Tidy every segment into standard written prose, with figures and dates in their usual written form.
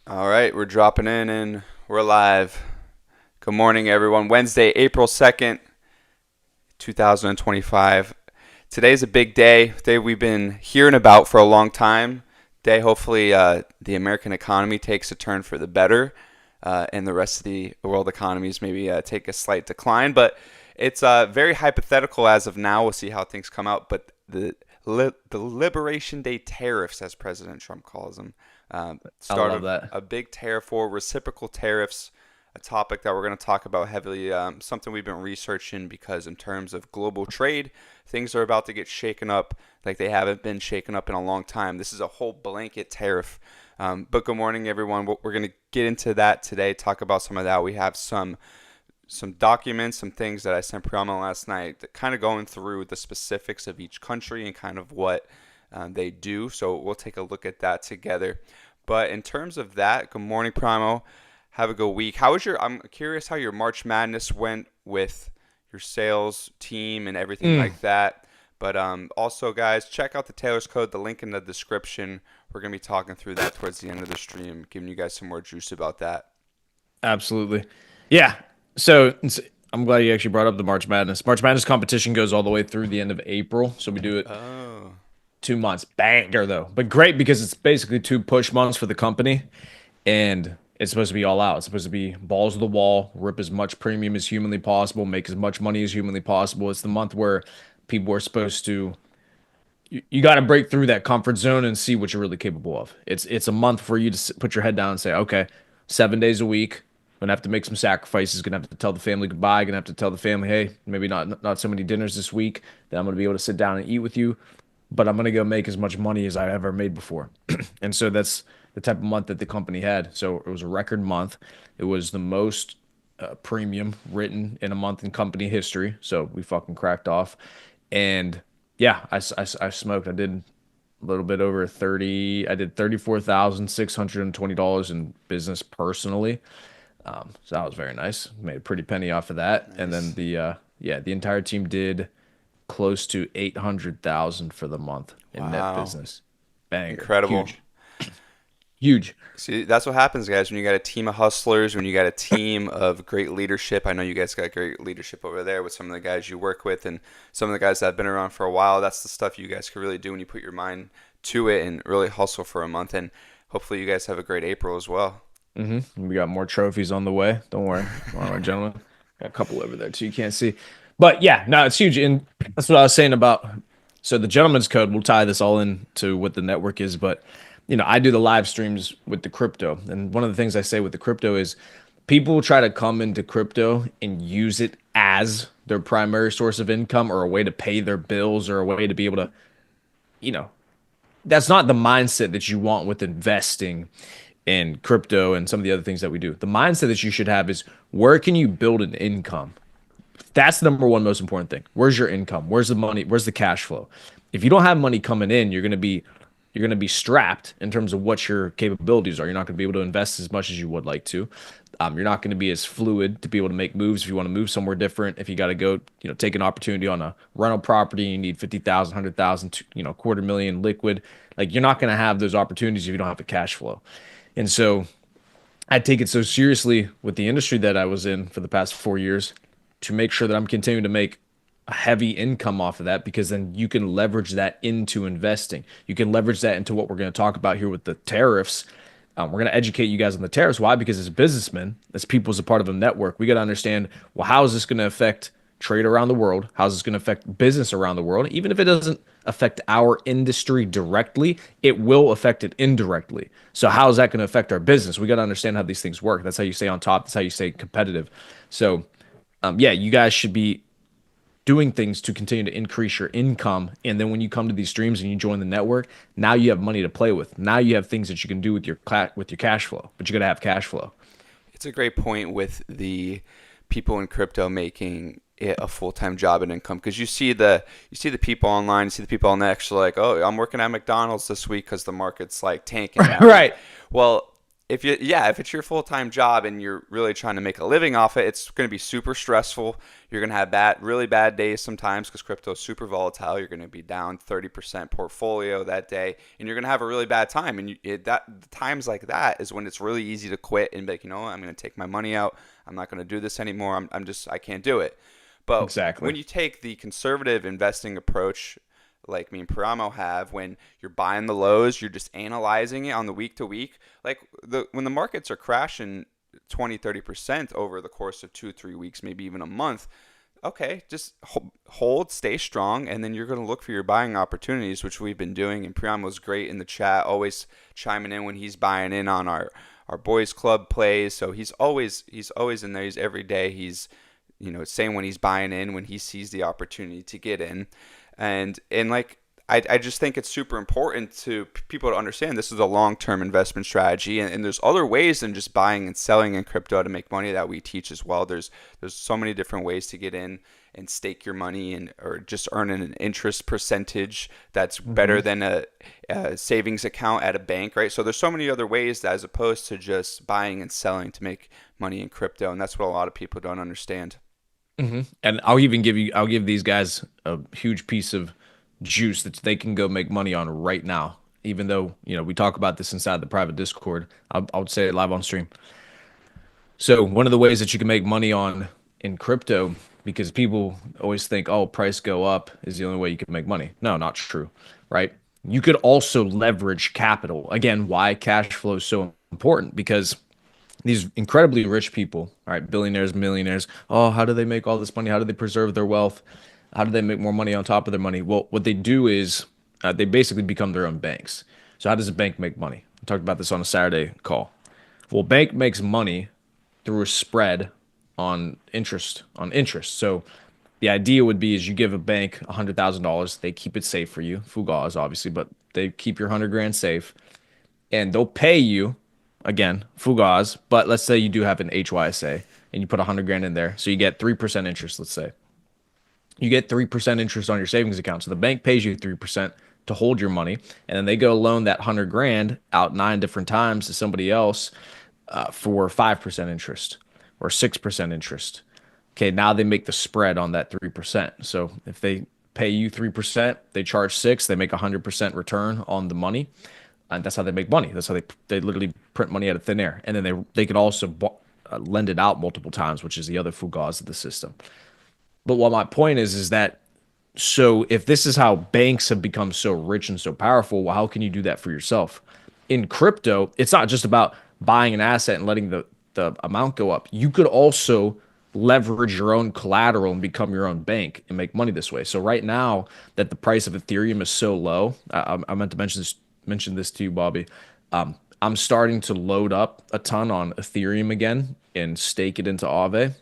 All right, we're dropping in and we're live. Good morning, everyone. Wednesday, April 2nd, 2025. Today's a big day, day we've been hearing about for a long time. Day, hopefully, the American economy takes a turn for the better, and the rest of the world economies maybe take a slight decline. But it's very hypothetical as of now. We'll see how things come out. But the Liberation Day tariffs, as President Trump calls them, I start love that. a big tariff war, reciprocal tariffs, a topic that we're going to talk about heavily, something we've been researching because in terms of global trade, things are about to get shaken up like they haven't been shaken up in a long time. This is a whole blanket tariff. But good morning, everyone. We're going to get into that today, talk about some of that. We have some documents, some things that I sent Priamo last night, that kind of going through the specifics of each country and kind of what they do. So we'll take a look at that together. But in terms of that, good morning, Primo. Have a good week. How was your? I'm curious how your March Madness went with your sales team and everything Mm, like that. But also, guys, check out the Taylor's Code. The link in the description. We're gonna be talking through that towards the end of the stream, giving you guys some more juice about that. absolutely. Yeah. I'm glad you actually brought up the March Madness. March Madness competition goes all the way through the end of April. So we do it Oh, 2 months. Banger though. But great because it's basically two push months for the company. And it's supposed to be all out. It's supposed to be balls to the wall, rip as much premium as humanly possible, make as much money as humanly possible. It's the month where people are supposed to you got to break through that comfort zone and see what you're really capable of. It's a month for you to put your head down and say, okay, 7 days a week, gonna have to make some sacrifices. Gonna have to tell the family goodbye. Gonna have to tell the family, hey, maybe not so many dinners this week. That I'm gonna be able to sit down and eat with you, but I'm gonna go make as much money as I ever made before. And so that's the type of month that the company had. So it was a record month. It was the most premium written in a month in company history. So we fucking cracked off. And yeah, I smoked. I did a little bit over 30. I did $34,620 in business personally. So that was very nice. Made a pretty penny off of that. And then nice. the entire team did close to 800,000 for the month in net Wow. business. Banger. Incredible. Huge. Huge. See, that's what happens, guys, when you got a team of hustlers, when you got a team of great leadership. I know you guys got great leadership over there with some of the guys you work with and some of the guys that have been around for a while. That's the stuff you guys can really do when you put your mind to it and really hustle for a month. And hopefully you guys have a great April as well. We got more trophies on the way. Don't worry. All right, gentlemen. Got a couple over there too. You can't see. But yeah, no, it's huge. And that's what I was saying about. So the gentleman's code, we'll tie this all into what the network is. But, I do the live streams with the crypto. And one of the things I say with the crypto is people try to come into crypto and use it as their primary source of income or a way to pay their bills or a way to be able to, you know, that's not the mindset that you want with investing in crypto and some of the other things that we do. The mindset that you should have is where can you build an income? That's the number one most important thing. Where's your income? Where's the money? Where's the cash flow? If you don't have money coming in, you're gonna be strapped in terms of what your capabilities are. You're not gonna be able to invest as much as you would like to. You're not gonna be as fluid to be able to make moves if you want to move somewhere different. If you got to go, take an opportunity on a rental property, you need 50,000, 100,000, quarter million liquid. Like you're not gonna have those opportunities if you don't have the cash flow. And so I take it so seriously with the industry that I was in for the past 4 years to make sure that I'm continuing to make a heavy income off of that because then you can leverage that into investing. You can leverage that into what we're going to talk about here with the tariffs. We're going to educate you guys on the tariffs. Why? Because as businessmen, as people as a part of a network, we got to understand, well, how is this going to affect trade around the world? How's this going to affect business around the world? Even if it doesn't affect our industry directly, it will affect it indirectly. So how is that going to affect our business? We got to understand how these things work. That's how you stay on top. That's how you stay competitive. So, yeah, you guys should be doing things to continue to increase your income. And then when you come to these streams and you join the network, now you have money to play with. Now you have things that you can do with your cash flow, but you got to have cash flow. It's a great point with the people in crypto making it a full-time job and income because you see the people online, you see the people on X like, oh, I'm working at McDonald's this week because the market's like tanking. Right. Well, if it's your full-time job and you're really trying to make a living off it, it's going to be super stressful. You're going to have really bad days sometimes because crypto is super volatile. You're going to be down 30% portfolio that day, and you're going to have a really bad time. And times like that is when it's really easy to quit and be like, you know what, I'm going to take my money out. I'm not going to do this anymore. I can't do it. But Exactly. when you take the conservative investing approach, like me and Priamo have, when you're buying the lows, you're just analyzing it on the week to week. Like when the markets are crashing 20, 30% over the course of 2, 3 weeks, maybe even a month, okay, just hold, stay strong, and then you're going to look for your buying opportunities, which we've been doing. And Priamo's great in the chat, always chiming in when he's buying in on our boys club plays. So he's always in there. He's every day. He's saying when he's buying in, when he sees the opportunity to get in. And like I just think it's super important to people to understand this is a long-term investment strategy, and there's other ways than just buying and selling in crypto to make money that we teach as well. There's so many different ways to get in and stake your money and or just earn an interest percentage that's better Hmm. than a savings account at a bank, right? So there's so many other ways as opposed to just buying and selling to make money in crypto, and that's what a lot of people don't understand. And I'll give these guys a huge piece of juice that they can go make money on right now. Even though, we talk about this inside the private Discord, I would say it live on stream. So one of the ways that you can make money on in crypto, because people always think, oh, price go up is the only way you can make money. No, not true, right? You could also leverage capital. Again, why cash flow is so important? Because these incredibly rich people, all right, billionaires, millionaires, oh, how do they make all this money? How do they preserve their wealth? How do they make more money on top of their money? Well, what they do is they basically become their own banks. So how does a bank make money? I talked about this on a Saturday call. Well, bank makes money through a spread on interest. So the idea would be is you give a bank $100,000, they keep it safe for you, fugaz obviously, but they keep your 100 grand safe, and they'll pay you again, fugaz. But let's say you do have an HYSA and you put 100 grand in there, so you get 3% interest. Let's say you get 3% interest on your savings account. So the bank pays you 3% to hold your money, and then they go loan that 100 grand out 9 different times to somebody else for 5% interest or 6% interest. Okay, now they make the spread on that 3%. So if they pay you 3%, they charge six, they make 100% return on the money. And that's how they make money. That's how they literally print money out of thin air. And then they could also lend it out multiple times, which is the other fugaz of the system. But what my point is that so if this is how banks have become so rich and so powerful, well, how can you do that for yourself? In crypto, it's not just about buying an asset and letting the amount go up. You could also leverage your own collateral and become your own bank and make money this way. So right now that the price of Ethereum is so low, I meant to mention this to you, Bobby. I'm starting to load up a ton on Ethereum again and stake it into Aave.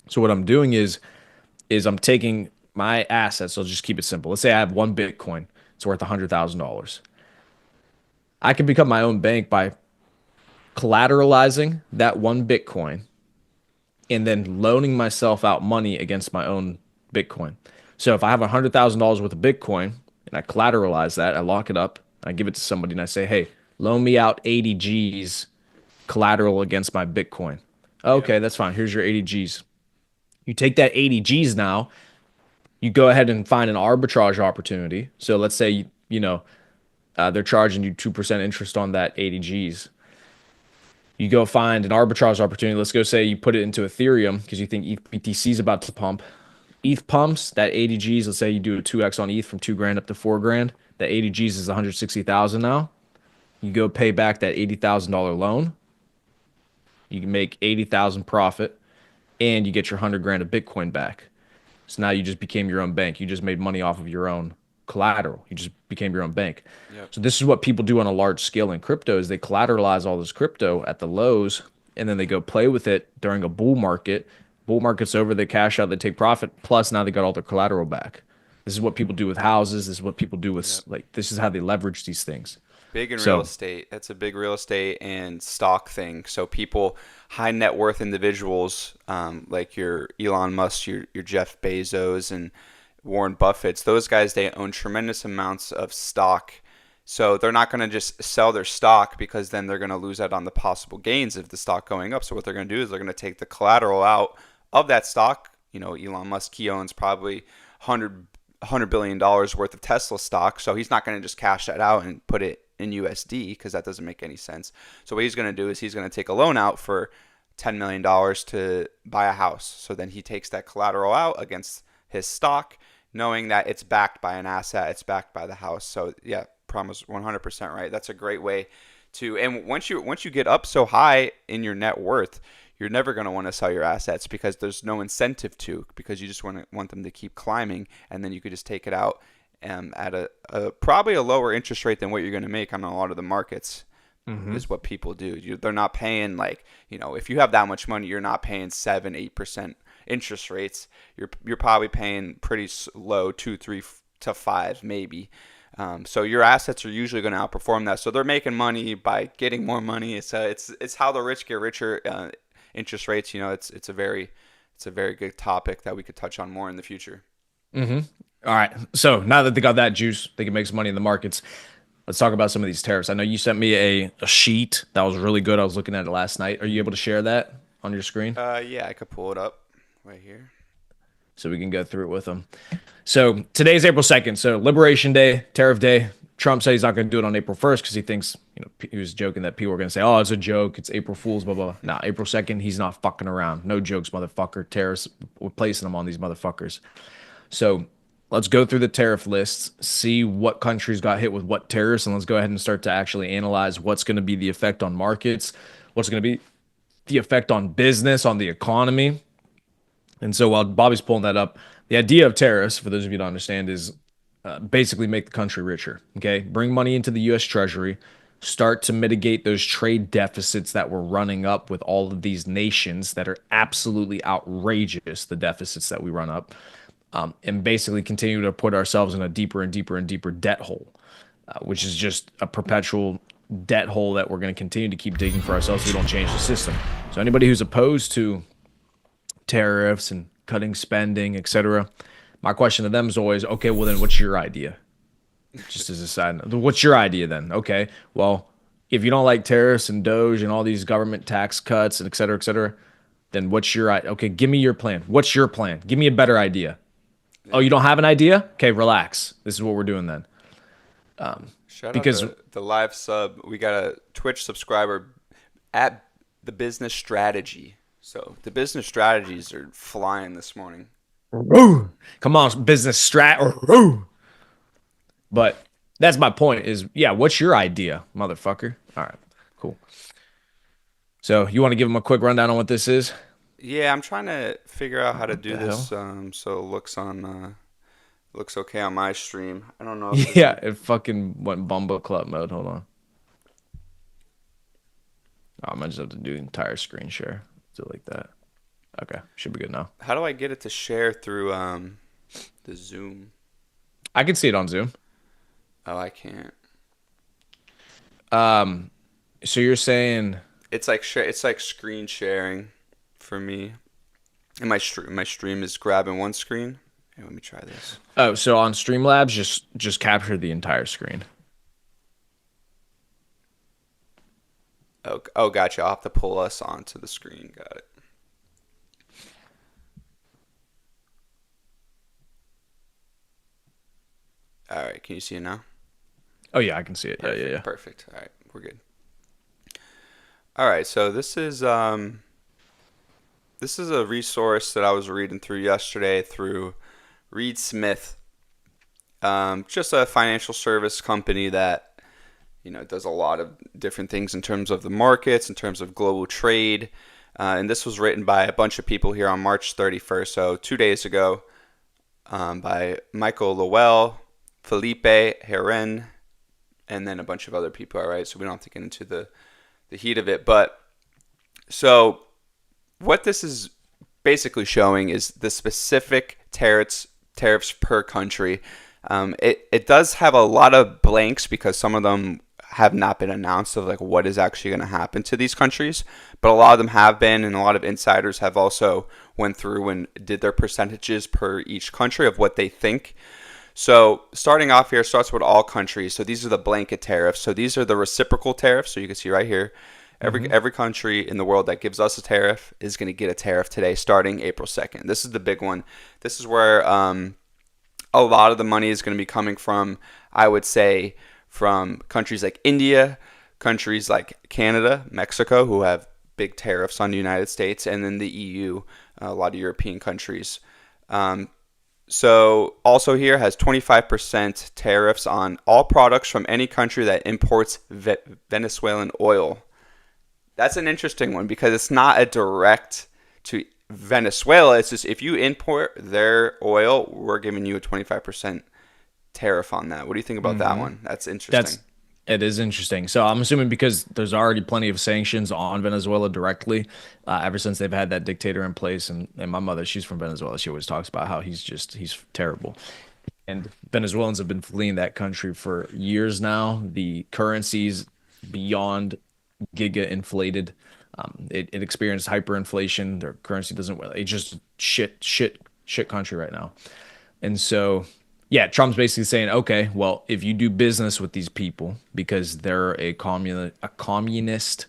So what I'm doing is I'm taking my assets. I'll just keep it simple. Let's say I have one Bitcoin. It's worth $100,000. I can become my own bank by collateralizing that one Bitcoin and then loaning myself out money against my own Bitcoin. So if I have $100,000 worth of Bitcoin and I collateralize that, I lock it up, I give it to somebody and I say, hey, loan me out 80 G's collateral against my Bitcoin. Yep. Okay, that's fine. Here's your 80 G's. You take that 80 G's now, you go ahead and find an arbitrage opportunity. So let's say they're charging you 2% interest on that 80 G's. You go find an arbitrage opportunity. Let's go say you put it into Ethereum because you think ETH BTC is about to pump. ETH pumps that 80 G's. Let's say you do a 2x on ETH from 2 grand up to 4 grand. That 80 G's is 160,000 now. You go pay back that $80,000 loan. You can make 80,000 profit, and you get your 100 grand of Bitcoin back. So now you just became your own bank. You just made money off of your own collateral. You just became your own bank. Yep. So this is what people do on a large scale in crypto is they collateralize all this crypto at the lows and then they go play with it during a bull market. Bull market's over, they cash out, they take profit. Plus now they got all their collateral back. This is what people do with houses. This is what people do with Yep. this is how they leverage these things. Big in real So, estate. That's a big real estate and stock thing. So people, high net worth individuals, like your Elon Musk, your Jeff Bezos, and Warren Buffett's, those guys, they own tremendous amounts of stock So they're not going to just sell their stock because then they're going to lose out on the possible gains of the stock going up. So what they're going to do is they're going to take the collateral out of that stock. Elon Musk, he owns probably 100 billion dollars worth of Tesla stock. So he's not going to just cash that out and put it in USD because that doesn't make any sense. So what he's going to do is he's going to take a loan out for $10 million to buy a house. So then he takes that collateral out against his stock, knowing that it's backed by an asset, it's backed by the house. So yeah, Priamo's 100% right. That's a great way to. And once you get up so high in your net worth, you're never going to want to sell your assets because there's no incentive to, because you just want them to keep climbing, and then you could just take it out at a probably a lower interest rate than what you're going to make on a lot of the markets. Is what people do. They're not paying if you have that much money, you're not paying 7-8% interest rates. You're probably paying pretty low 2, 3 to 5 maybe. So your assets are usually going to outperform that. So they're making money by getting more money. It's how the rich get richer. Interest rates, it's a very good topic that we could touch on more in the future. All right. So now that they got that juice, they can make some money in the markets. Let's talk about some of these tariffs. I know you sent me a sheet that was really good. I was looking at it last night. Are you able to share that on your screen? Yeah, I could pull it up right here. So we can go through it with them. So today's April 2nd. So Liberation Day, Tariff Day. Trump said he's not going to do it on April 1st because he thinks, he was joking that people were going to say, oh, it's a joke. It's April Fool's, blah, blah. Nah, April 2nd, he's not fucking around. No jokes, motherfucker. Tariffs, we're placing them on these motherfuckers. So let's go through the tariff lists, see what countries got hit with what tariffs, and let's go ahead and start to actually analyze what's going to be the effect on markets, what's going to be the effect on business, on the economy. And so while Bobby's pulling that up, the idea of tariffs, for those of you who don't understand, is basically make the country richer. Okay, bring money into the U.S. Treasury, start to mitigate those trade deficits that we're running up with all of these nations that are absolutely outrageous, the deficits that we run up. And basically continue to put ourselves in a deeper and deeper and deeper debt hole, which is just a perpetual debt hole that we're going to continue to keep digging for ourselves if we don't change the system. So anybody who's opposed to tariffs and cutting spending, etc., my question to them is always, okay, well then what's your idea? Just as a side note, what's your idea then? Okay, well, if you don't like tariffs and Doge and all these government tax cuts and etc., then what's your idea? Okay, give me your plan. What's your plan? Give me a better idea. Oh, you don't have an idea? Okay, relax. This is what we're doing then. Shout because out the live sub. We got a Twitch subscriber at the business strategy. So the business strategies are flying this morning. Come on, business strat. But that's my point is, yeah, what's your idea, motherfucker? All right, cool. So you want to give them a quick rundown on what this is? Yeah, I'm trying to figure out how to do this hell? so it looks okay on my stream. I don't know if Yeah, it fucking went Bumble Club mode. Hold on. Oh, I might just have to do the entire screen share. Do it like that. Okay, should be good now. How do I get it to share through the Zoom? I can see it on Zoom. Oh, I can't. So you're saying It's like screen sharing for me. And my stream is grabbing one screen. Hey, let me try this. oh, so on Streamlabs, just capture the entire screen. Oh, gotcha. I'll have to pull us onto the screen. Got it. All right, can you see it now? Oh yeah, I can see it. Perfect, Yeah. Perfect. All right, we're good. All right, so this is a resource that I was reading through yesterday through Reed Smith, just a financial service company that does a lot of different things in terms of the markets, in terms of global trade, and this was written by a bunch of people here on March 31st, so 2 days ago, by Michael Lowell, Felipe Herren, and then a bunch of other people. All right, so we don't have to get into the heat of it, but so what this is basically showing is the specific tariffs per country. It does have a lot of blanks because some of them have not been announced of like what is actually going to happen to these countries, but a lot of them have been, and a lot of insiders have also went through and did their percentages per each country of what they think. So starting off here starts with all countries. So these are the blanket tariffs. So these are the reciprocal tariffs. So you can see right here, every Hmm. every country in the world that gives us a tariff is going to get a tariff today, starting April 2nd. This is the big one. This is where a lot of the money is going to be coming from. I would say from countries like India, countries like Canada, Mexico, who have big tariffs on the United States, and then the EU, a lot of European countries. Um, so also here has 25% tariffs on all products from any country that imports Venezuelan oil. That's an interesting one because it's not a direct to Venezuela. It's just if you import their oil, we're giving you a 25% tariff on that. What do you think about that Hmm. one? That's interesting. That's it is interesting. So I'm assuming because there's already plenty of sanctions on Venezuela directly, ever since they've had that dictator in place. And my mother, she's from Venezuela. She always talks about how he's terrible. And Venezuelans have been fleeing that country for years now. The currency's beyond giga inflated. It experienced hyperinflation. Their currency doesn't. It's just shit country right now. And so, yeah, Trump's basically saying, okay, well, if you do business with these people because they're a communist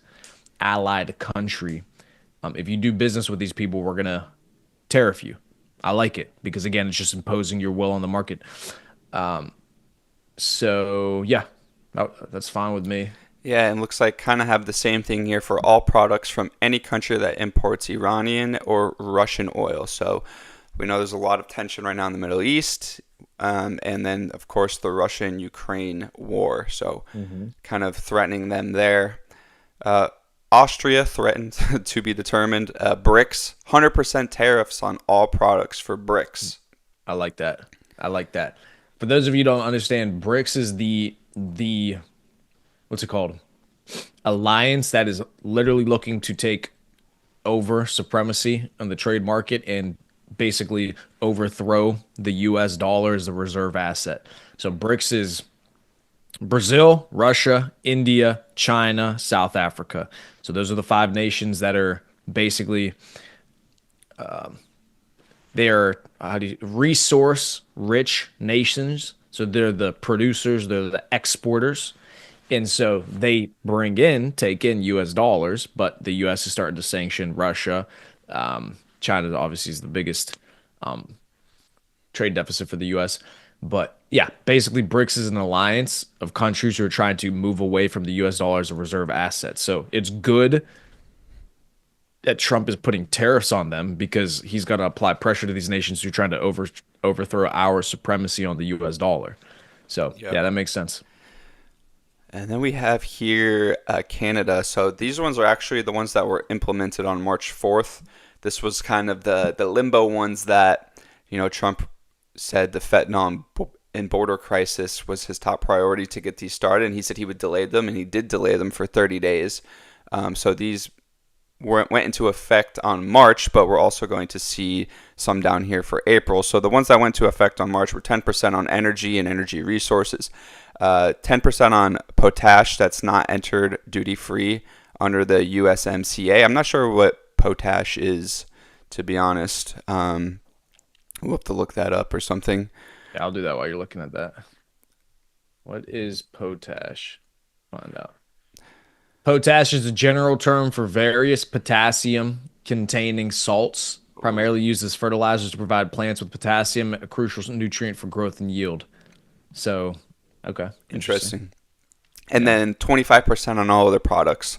allied country, if you do business with these people, we're gonna tariff you. I like it because again, it's just imposing your will on the market. So yeah, that's fine with me. Yeah, and looks like kind of have the same thing here for all products from any country that imports Iranian or Russian oil. So we know there's a lot of tension right now in the Middle East. And then, of course, the Russia-Ukraine war. So Hmm. kind of threatening them there. Uh, Austria threatened to be determined. BRICS, 100% tariffs on all products for BRICS. I like that. I like that. For those of you who don't understand, BRICS is the what's it called? Alliance that is literally looking to take over supremacy on the trade market and basically overthrow the US dollar as the reserve asset. So BRICS is Brazil, Russia, India, China, South Africa. So those are the five nations that are basically they are how do you, resource rich nations. So they're the producers, they're the exporters. And so they take in US dollars, but the US is starting to sanction Russia. China obviously is the biggest trade deficit for the US. But yeah, basically, BRICS is an alliance of countries who are trying to move away from the US dollar as a reserve asset. So it's good that Trump is putting tariffs on them because he's got to apply pressure to these nations who are trying to overthrow our supremacy on the US dollar. So Yep. yeah, that makes sense. And then we have here Canada. So these ones are actually the ones that were implemented on March 4th. This was kind of the limbo ones that, Trump said the fentanyl and border crisis was his top priority to get these started. And he said he would delay them, and he did delay them for 30 days. So these went into effect on March, but we're also going to see some down here for April. So the ones that went into effect on March were 10% on energy and energy resources, 10% on potash that's not entered duty free under the USMCA. I'm not sure what potash is, to be honest. We'll have to look that up or something. Yeah, I'll do that while you're looking at that. What is potash? Find out. Potash is a general term for various potassium containing salts, primarily used as fertilizers to provide plants with potassium, a crucial nutrient for growth and yield. So, okay, interesting. Interesting. And Yeah. then 25% on all other products.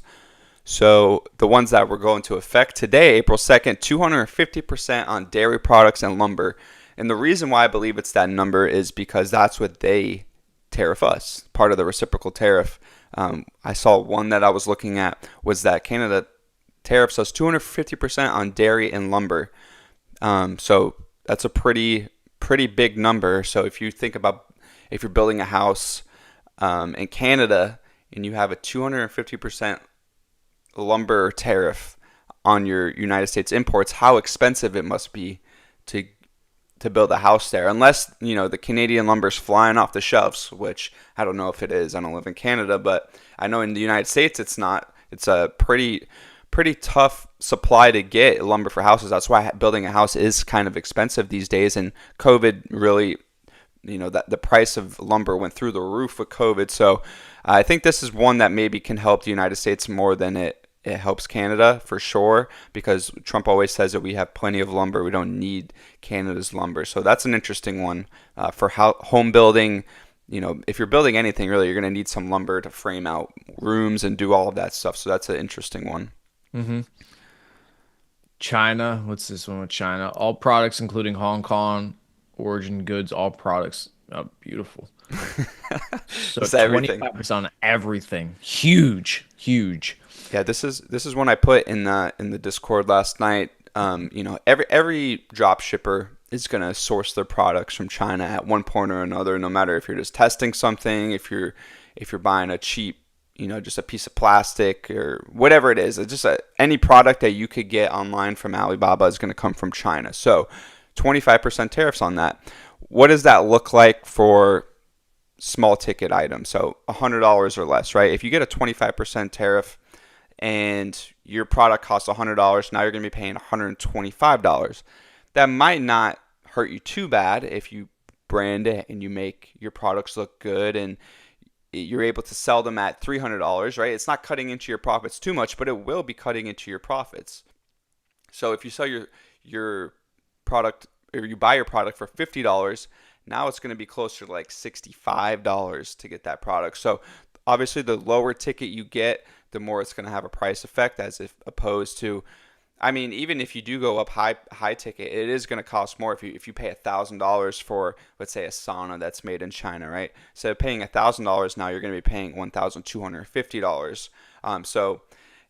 So the ones that were going to effect today, April 2nd, 250% on dairy products and lumber. And the reason why I believe it's that number is because that's what they tariff us, part of the reciprocal tariff. I saw one that I was looking at was that Canada tariffs us 250% on dairy and lumber. So that's a pretty big number. So if you think about if you're building a house in Canada and you have a 250% lumber tariff on your United States imports, how expensive it must be to build a house there. Unless, the Canadian lumber's flying off the shelves, which I don't know if it is. I don't live in Canada, but I know in the United States it's not. It's a pretty tough supply to get lumber for houses. That's why building a house is kind of expensive these days, and COVID really that the price of lumber went through the roof with COVID. So I think this is one that maybe can help the United States more than it helps Canada for sure, because Trump always says that we have plenty of lumber. We don't need Canada's lumber. So that's an interesting one for home building. If you're building anything really, you're going to need some lumber to frame out rooms and do all of that stuff. So that's an interesting one. Mm-hmm. China, what's this one with China? All products, including Hong Kong origin goods, all products. Oh, beautiful. So Just everything. 25% on everything. Huge, huge. Yeah, this is one I put in the Discord last night. Every drop shipper is gonna source their products from China at one point or another. No matter if you're just testing something, if you're buying a cheap, just a piece of plastic or whatever it is. It's just any product that you could get online from Alibaba is gonna come from China. So 25% tariffs on that. What does that look like for small ticket items? So $100 or less, right? If you get a 25% tariff and your product costs $100, now you're going to be paying $125. That might not hurt you too bad if you brand it and you make your products look good and you're able to sell them at $300, right? It's not cutting into your profits too much, but it will be cutting into your profits. So if you sell your product, or you buy your product for $50, now it's going to be closer to like $65 to get that product. So obviously the lower ticket you get, the more it's going to have a price effect, as if opposed to, I mean, even if you do go up high ticket, it is going to cost more if you pay $1,000 for, let's say, a sauna that's made in China, right? So paying $1,000, now you're going to be paying $1,250. So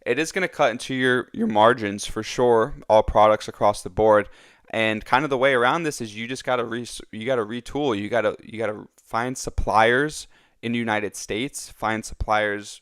it is going to cut into your margins for sure, all products across the board. And kind of the way around this is you just got to retool. You got to find suppliers in the United States, find suppliers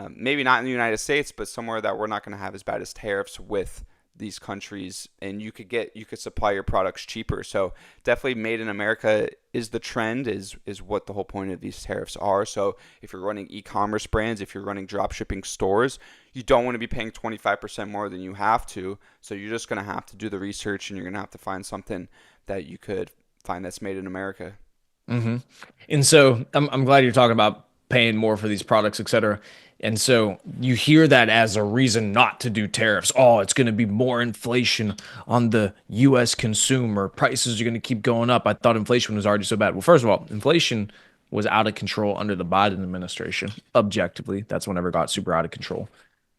maybe not in the United States, but somewhere that we're not going to have as bad as tariffs with these countries, and you could supply your products cheaper. So definitely made in America is the trend, is what the whole point of these tariffs are. So if you're running e-commerce brands, if you're running drop shipping stores, you don't want to be paying 25% more than you have to. So you're just going to have to do the research, and you're going to have to find something that you could find that's made in America. Mm-hmm. And so I'm glad you're talking about paying more for these products, et cetera. And so you hear that as a reason not to do tariffs. Oh, it's going to be more inflation on the U.S. consumer. Prices are going to keep going up. I thought inflation was already so bad. Well, first of all, inflation was out of control under the Biden administration. Objectively, that's whenever it got super out of control.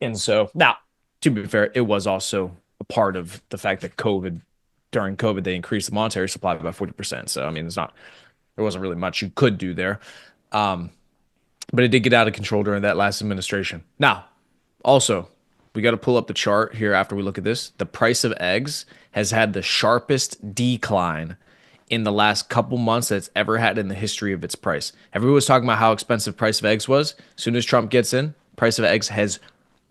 And so now, to be fair, it was also a part of the fact that during COVID, they increased the monetary supply by 40%. So, I mean, there wasn't really much you could do there. But it did get out of control during that last administration. Now, also, we got to pull up the chart here after we look at this. The price of eggs has had the sharpest decline in the last couple months that it's ever had in the history of its price. Everyone was talking about how expensive price of eggs was. As soon as Trump gets in, price of eggs has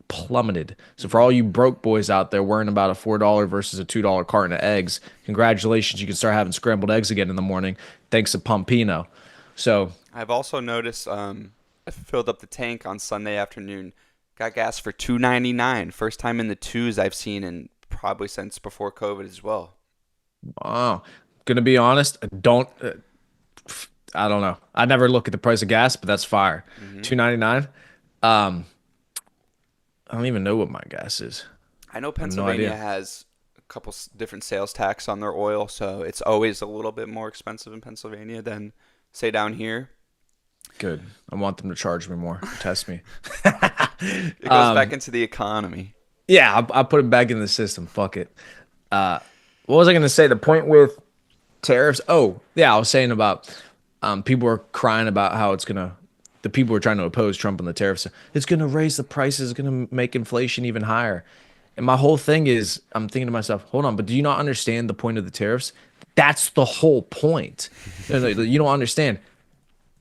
plummeted. So for all you broke boys out there worrying about a $4 versus a $2 carton of eggs, congratulations, you can start having scrambled eggs again in the morning thanks to Pompino. So I've also noticed I filled up the tank on Sunday afternoon. Got gas for $2.99. First time in the twos I've seen in probably since before COVID as well. wow. Gonna be honest, I don't know. I never look at the price of gas, but that's fire. Hmm. $2.99. I don't even know what my gas is. I know I have no Pennsylvania idea. has a couple different sales tax on their oil, so it's always a little bit more expensive in Pennsylvania than, say, down here. Good. I want them to charge me more. Test me. It goes back into the economy. Yeah, I'll put it back in the system. Fuck it. What was I going to say? The point with tariffs. Oh, yeah, I was saying about people were crying about how the people who are trying to oppose Trump on the tariffs. It's going to raise the prices. It's going to make inflation even higher. And my whole thing is, I'm thinking to myself, hold on, but do you not understand the point of the tariffs? That's the whole point. You don't understand.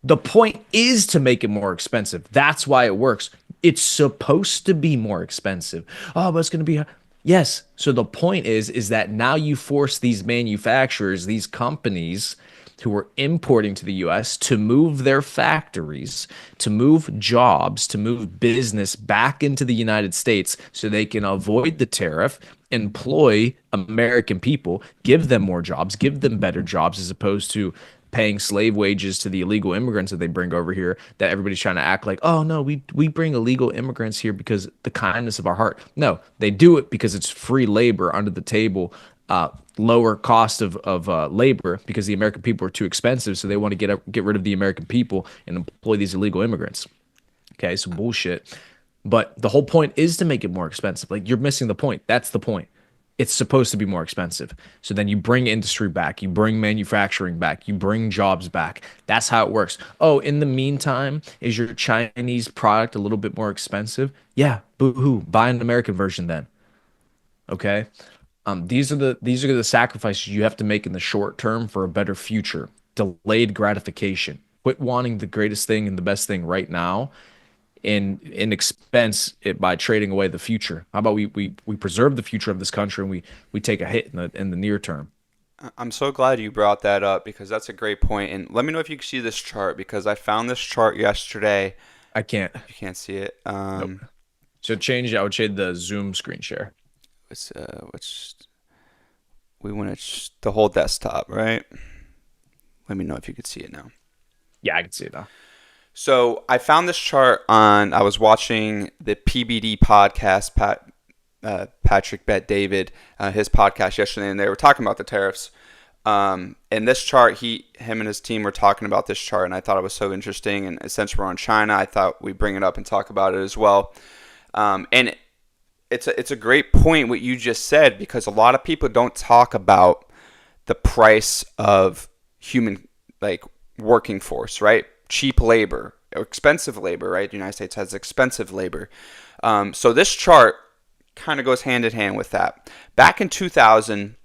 The point is to make it more expensive. That's why it works. It's supposed to be more expensive. Oh, but it's going to be. Yes. So the point is that now you force these manufacturers, these companies who are importing to the US to move their factories, to move jobs, to move business back into the United States so they can avoid the tariff, employ American people, give them more jobs, give them better jobs as opposed to paying slave wages to the illegal immigrants that they bring over here, that everybody's trying to act like, oh no, we bring illegal immigrants here because the kindness of our heart. No, they do it because it's free labor under the table, lower cost of labor because the American people are too expensive, so they want to get rid of the American people and employ these illegal immigrants. Okay, so bullshit. But the whole point is to make it more expensive. Like you're missing the point. That's the point. It's supposed to be more expensive. So then you bring industry back, you bring manufacturing back, you bring jobs back. That's how it works. Oh, in the meantime, is your Chinese product a little bit more expensive? Yeah, boo-hoo. Buy an American version then. Okay. These are the sacrifices you have to make in the short term for a better future. Delayed gratification. Quit wanting the greatest thing and the best thing right now and expense it by trading away the future. How about we preserve the future of this country and we take a hit in the near term. I'm so glad you brought that up because that's a great point. And let me know if you can see this chart because I found this chart yesterday. I can't. You can't see it. Nope. So change. I would change the Zoom screen share. Which we want the whole desktop, right? Let me know if you could see it now. Yeah, I can see it now. So I found this chart I was watching the PBD podcast, Patrick Bet David, his podcast yesterday, and they were talking about the tariffs. And this chart, him and his team were talking about this chart, and I thought it was so interesting. And since we're on China, I thought we'd bring it up and talk about it as well. And it's a great point what you just said because a lot of people don't talk about the price of human working force, right? Cheap labor, or expensive labor, right? The United States has expensive labor. So this chart kind of goes hand in hand with that. Back in 2000,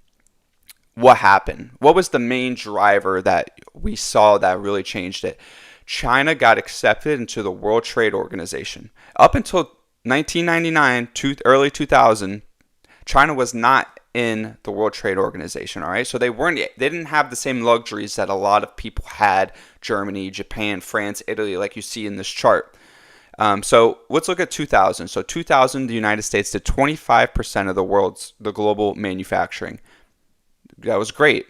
what happened? What was the main driver that we saw that really changed it? China got accepted into the World Trade Organization. Up until 1999 to early 2000, China was not in the World Trade Organization, all right? So they didn't have the same luxuries that a lot of people had, Germany, Japan, France, Italy, like you see in this chart. So let's look at 2000. So 2000, the United States did 25% of the global manufacturing. That was great.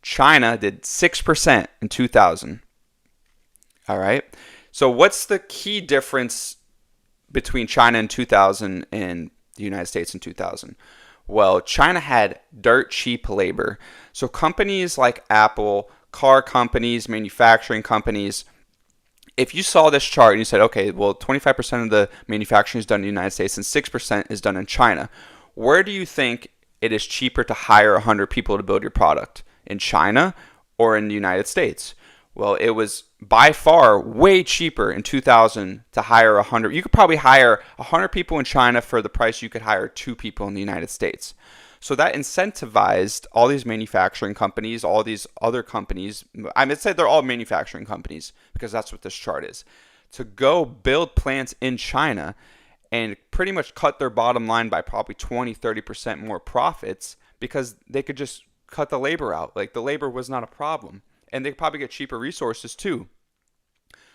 China did 6% in 2000. All right. So what's the key difference between China in 2000 and the United States in 2000? Well, China had dirt cheap labor. So companies like Apple, car companies, manufacturing companies, if you saw this chart and you said, okay, well, 25% of the manufacturing is done in the United States and 6% is done in China, where do you think it is cheaper to hire 100 people to build your product? In China or in the United States? Well, it was by far way cheaper in 2000 to hire 100. You could probably hire 100 people in China for the price you could hire 2 people in the United States. So that incentivized all these manufacturing companies, all these other companies. I'd say they're all manufacturing companies because that's what this chart is, to go build plants in China and pretty much cut their bottom line by probably 20-30% more profits because they could just cut the labor out. Like the labor was not a problem. And they could probably get cheaper resources too.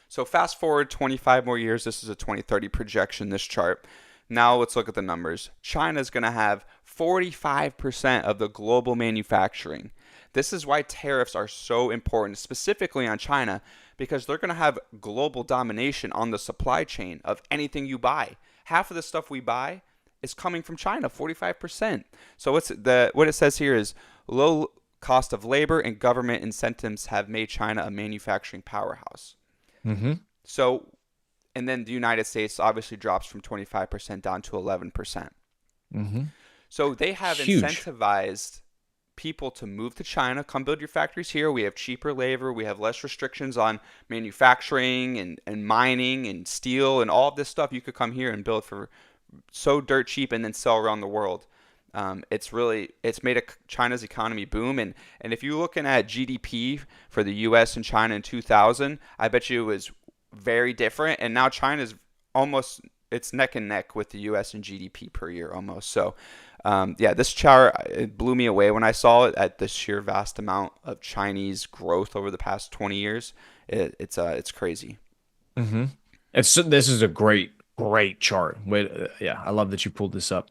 So fast forward 25 more years. This is a 2030 projection, this chart. Now let's look at the numbers. China is going to have 45% of the global manufacturing. This is why tariffs are so important, specifically on China, because they're going to have global domination on the supply chain of anything you buy. Half of the stuff we buy is coming from China, 45%. So what it says here is low cost of labor and government incentives have made China a manufacturing powerhouse. Mm-hmm. So, and then the United States obviously drops from 25% down to 11%. Mm-hmm. So they have Huge. incentivized people to move to China, come build your factories here. We have cheaper labor. We have less restrictions on manufacturing and mining and steel and all of this stuff. You could come here and build for so dirt cheap and then sell around the world. It's made China's economy boom. And if you're looking at GDP for the US and China in 2000, I bet you it was very different. And now China's it's neck and neck with the US in GDP per year almost. So, this chart, it blew me away when I saw it at the sheer vast amount of Chinese growth over the past 20 years. It's crazy. Mm-hmm. This is a great chart. Wait, yeah, I love that you pulled this up.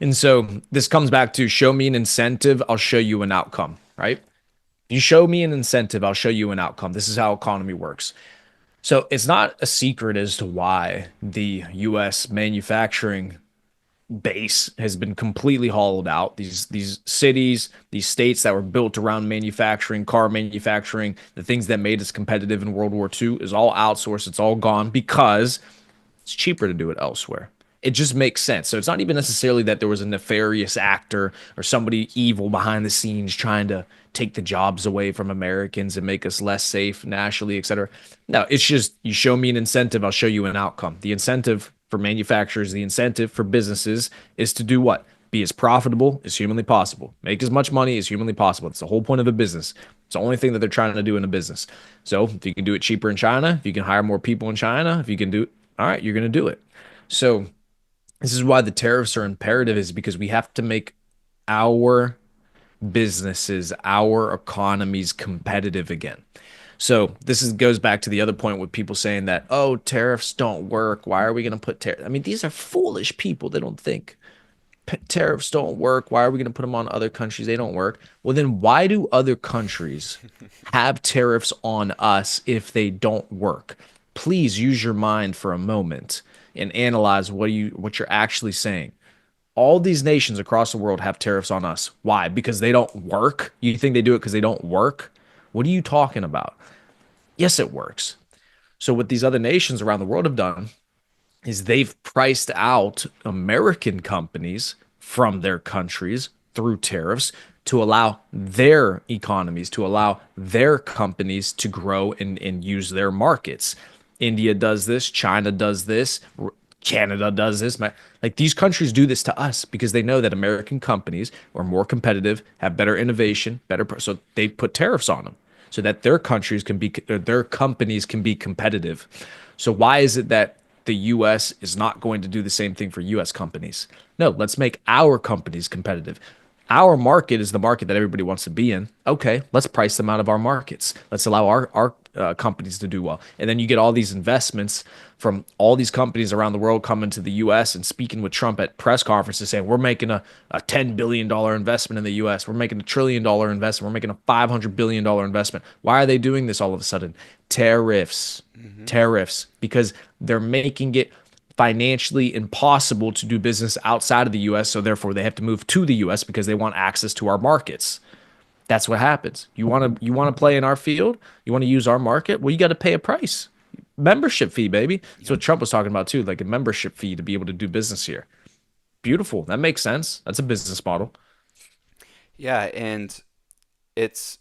And so this comes back to show me an incentive, I'll show you an outcome, right? You show me an incentive, I'll show you an outcome. This is how economy works. So it's not a secret as to why the US manufacturing base has been completely hollowed out. These cities, these states that were built around manufacturing, car manufacturing, the things that made us competitive in World War II is all outsourced. It's all gone because it's cheaper to do it elsewhere. It just makes sense. So it's not even necessarily that there was a nefarious actor or somebody evil behind the scenes trying to take the jobs away from Americans and make us less safe nationally, et cetera. No, it's just you show me an incentive, I'll show you an outcome. The incentive for manufacturers, the incentive for businesses is to do what? Be as profitable as humanly possible. Make as much money as humanly possible. It's the whole point of a business. It's the only thing that they're trying to do in a business. So if you can do it cheaper in China, if you can hire more people in China, if you can do it, all right, you're going to do it. So this is why the tariffs are imperative, is because we have to make our businesses, our economies competitive again. So this is goes back to the other point with people saying that, oh, tariffs don't work. Why are we going to put tariffs? I mean, these are foolish people. They don't think tariffs don't work. Why are we going to put them on other countries? They don't work. Well, then why do other countries have tariffs on us if they don't work? Please use your mind for a moment and analyze what you're actually saying. All these nations across the world have tariffs on us. Why? Because they don't work? You think they do it because they don't work? What are you talking about? Yes, it works. So what these other nations around the world have done is they've priced out American companies from their countries through tariffs to allow their economies, to allow their companies to grow and use their markets. India does this, China does this, Canada does this. Like these countries do this to us because they know that American companies are more competitive, have better innovation, so they put tariffs on them so that their countries can be their companies can be competitive. So why is it that the US is not going to do the same thing for US companies? No, let's make our companies competitive. Our market is the market that everybody wants to be in. Okay, let's price them out of our markets. Let's allow our companies to do well. And then you get all these investments from all these companies around the world coming to the US and speaking with Trump at press conferences saying, we're making a $10 billion investment in the US. We're making $1 trillion investment. We're making a $500 billion investment. Why are they doing this all of a sudden? Tariffs. Tariffs. Because they're making it financially impossible to do business outside of the US, so therefore they have to move to the US because they want access to our markets. That's what happens. You want to play in our field? You want to use our market? Well, you got to pay a price. Membership fee, baby. That's what Trump was talking about too, like a membership fee to be able to do business here. Beautiful. That makes sense. That's a business model. Yeah, and there's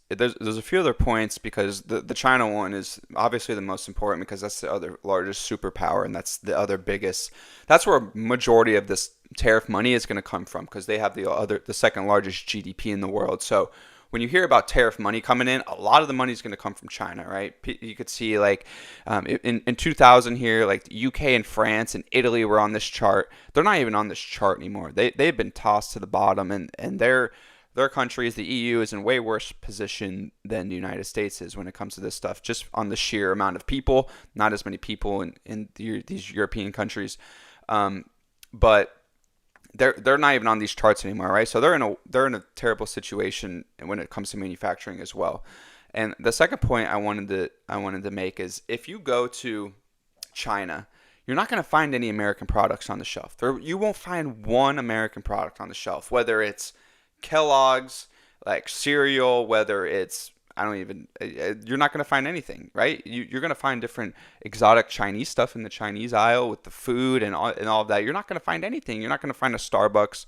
a few other points because the China one is obviously the most important because that's the other largest superpower and that's the other biggest. That's where a majority of this tariff money is going to come from because they have the second largest GDP in the world. So when you hear about tariff money coming in, a lot of the money is going to come from China, right? You could see like in 2000 here, like the UK and France and Italy were on this chart. They're not even on this chart anymore. They've been tossed to the bottom, and their countries, the EU, is in way worse position than the United States is when it comes to this stuff, just on the sheer amount of people, not as many people in these European countries. But they're not even on these charts anymore, right? So they're in a terrible situation when it comes to manufacturing as well. And the second point I wanted to make is if you go to China, you're not going to find any American products on the shelf. You won't find one American product on the shelf, whether it's Kellogg's, like cereal, whether it's I don't even you're not going to find anything, right? You're going to find different exotic Chinese stuff in the Chinese aisle with the food and all of that. You're not going to find anything. You're not going to find a Starbucks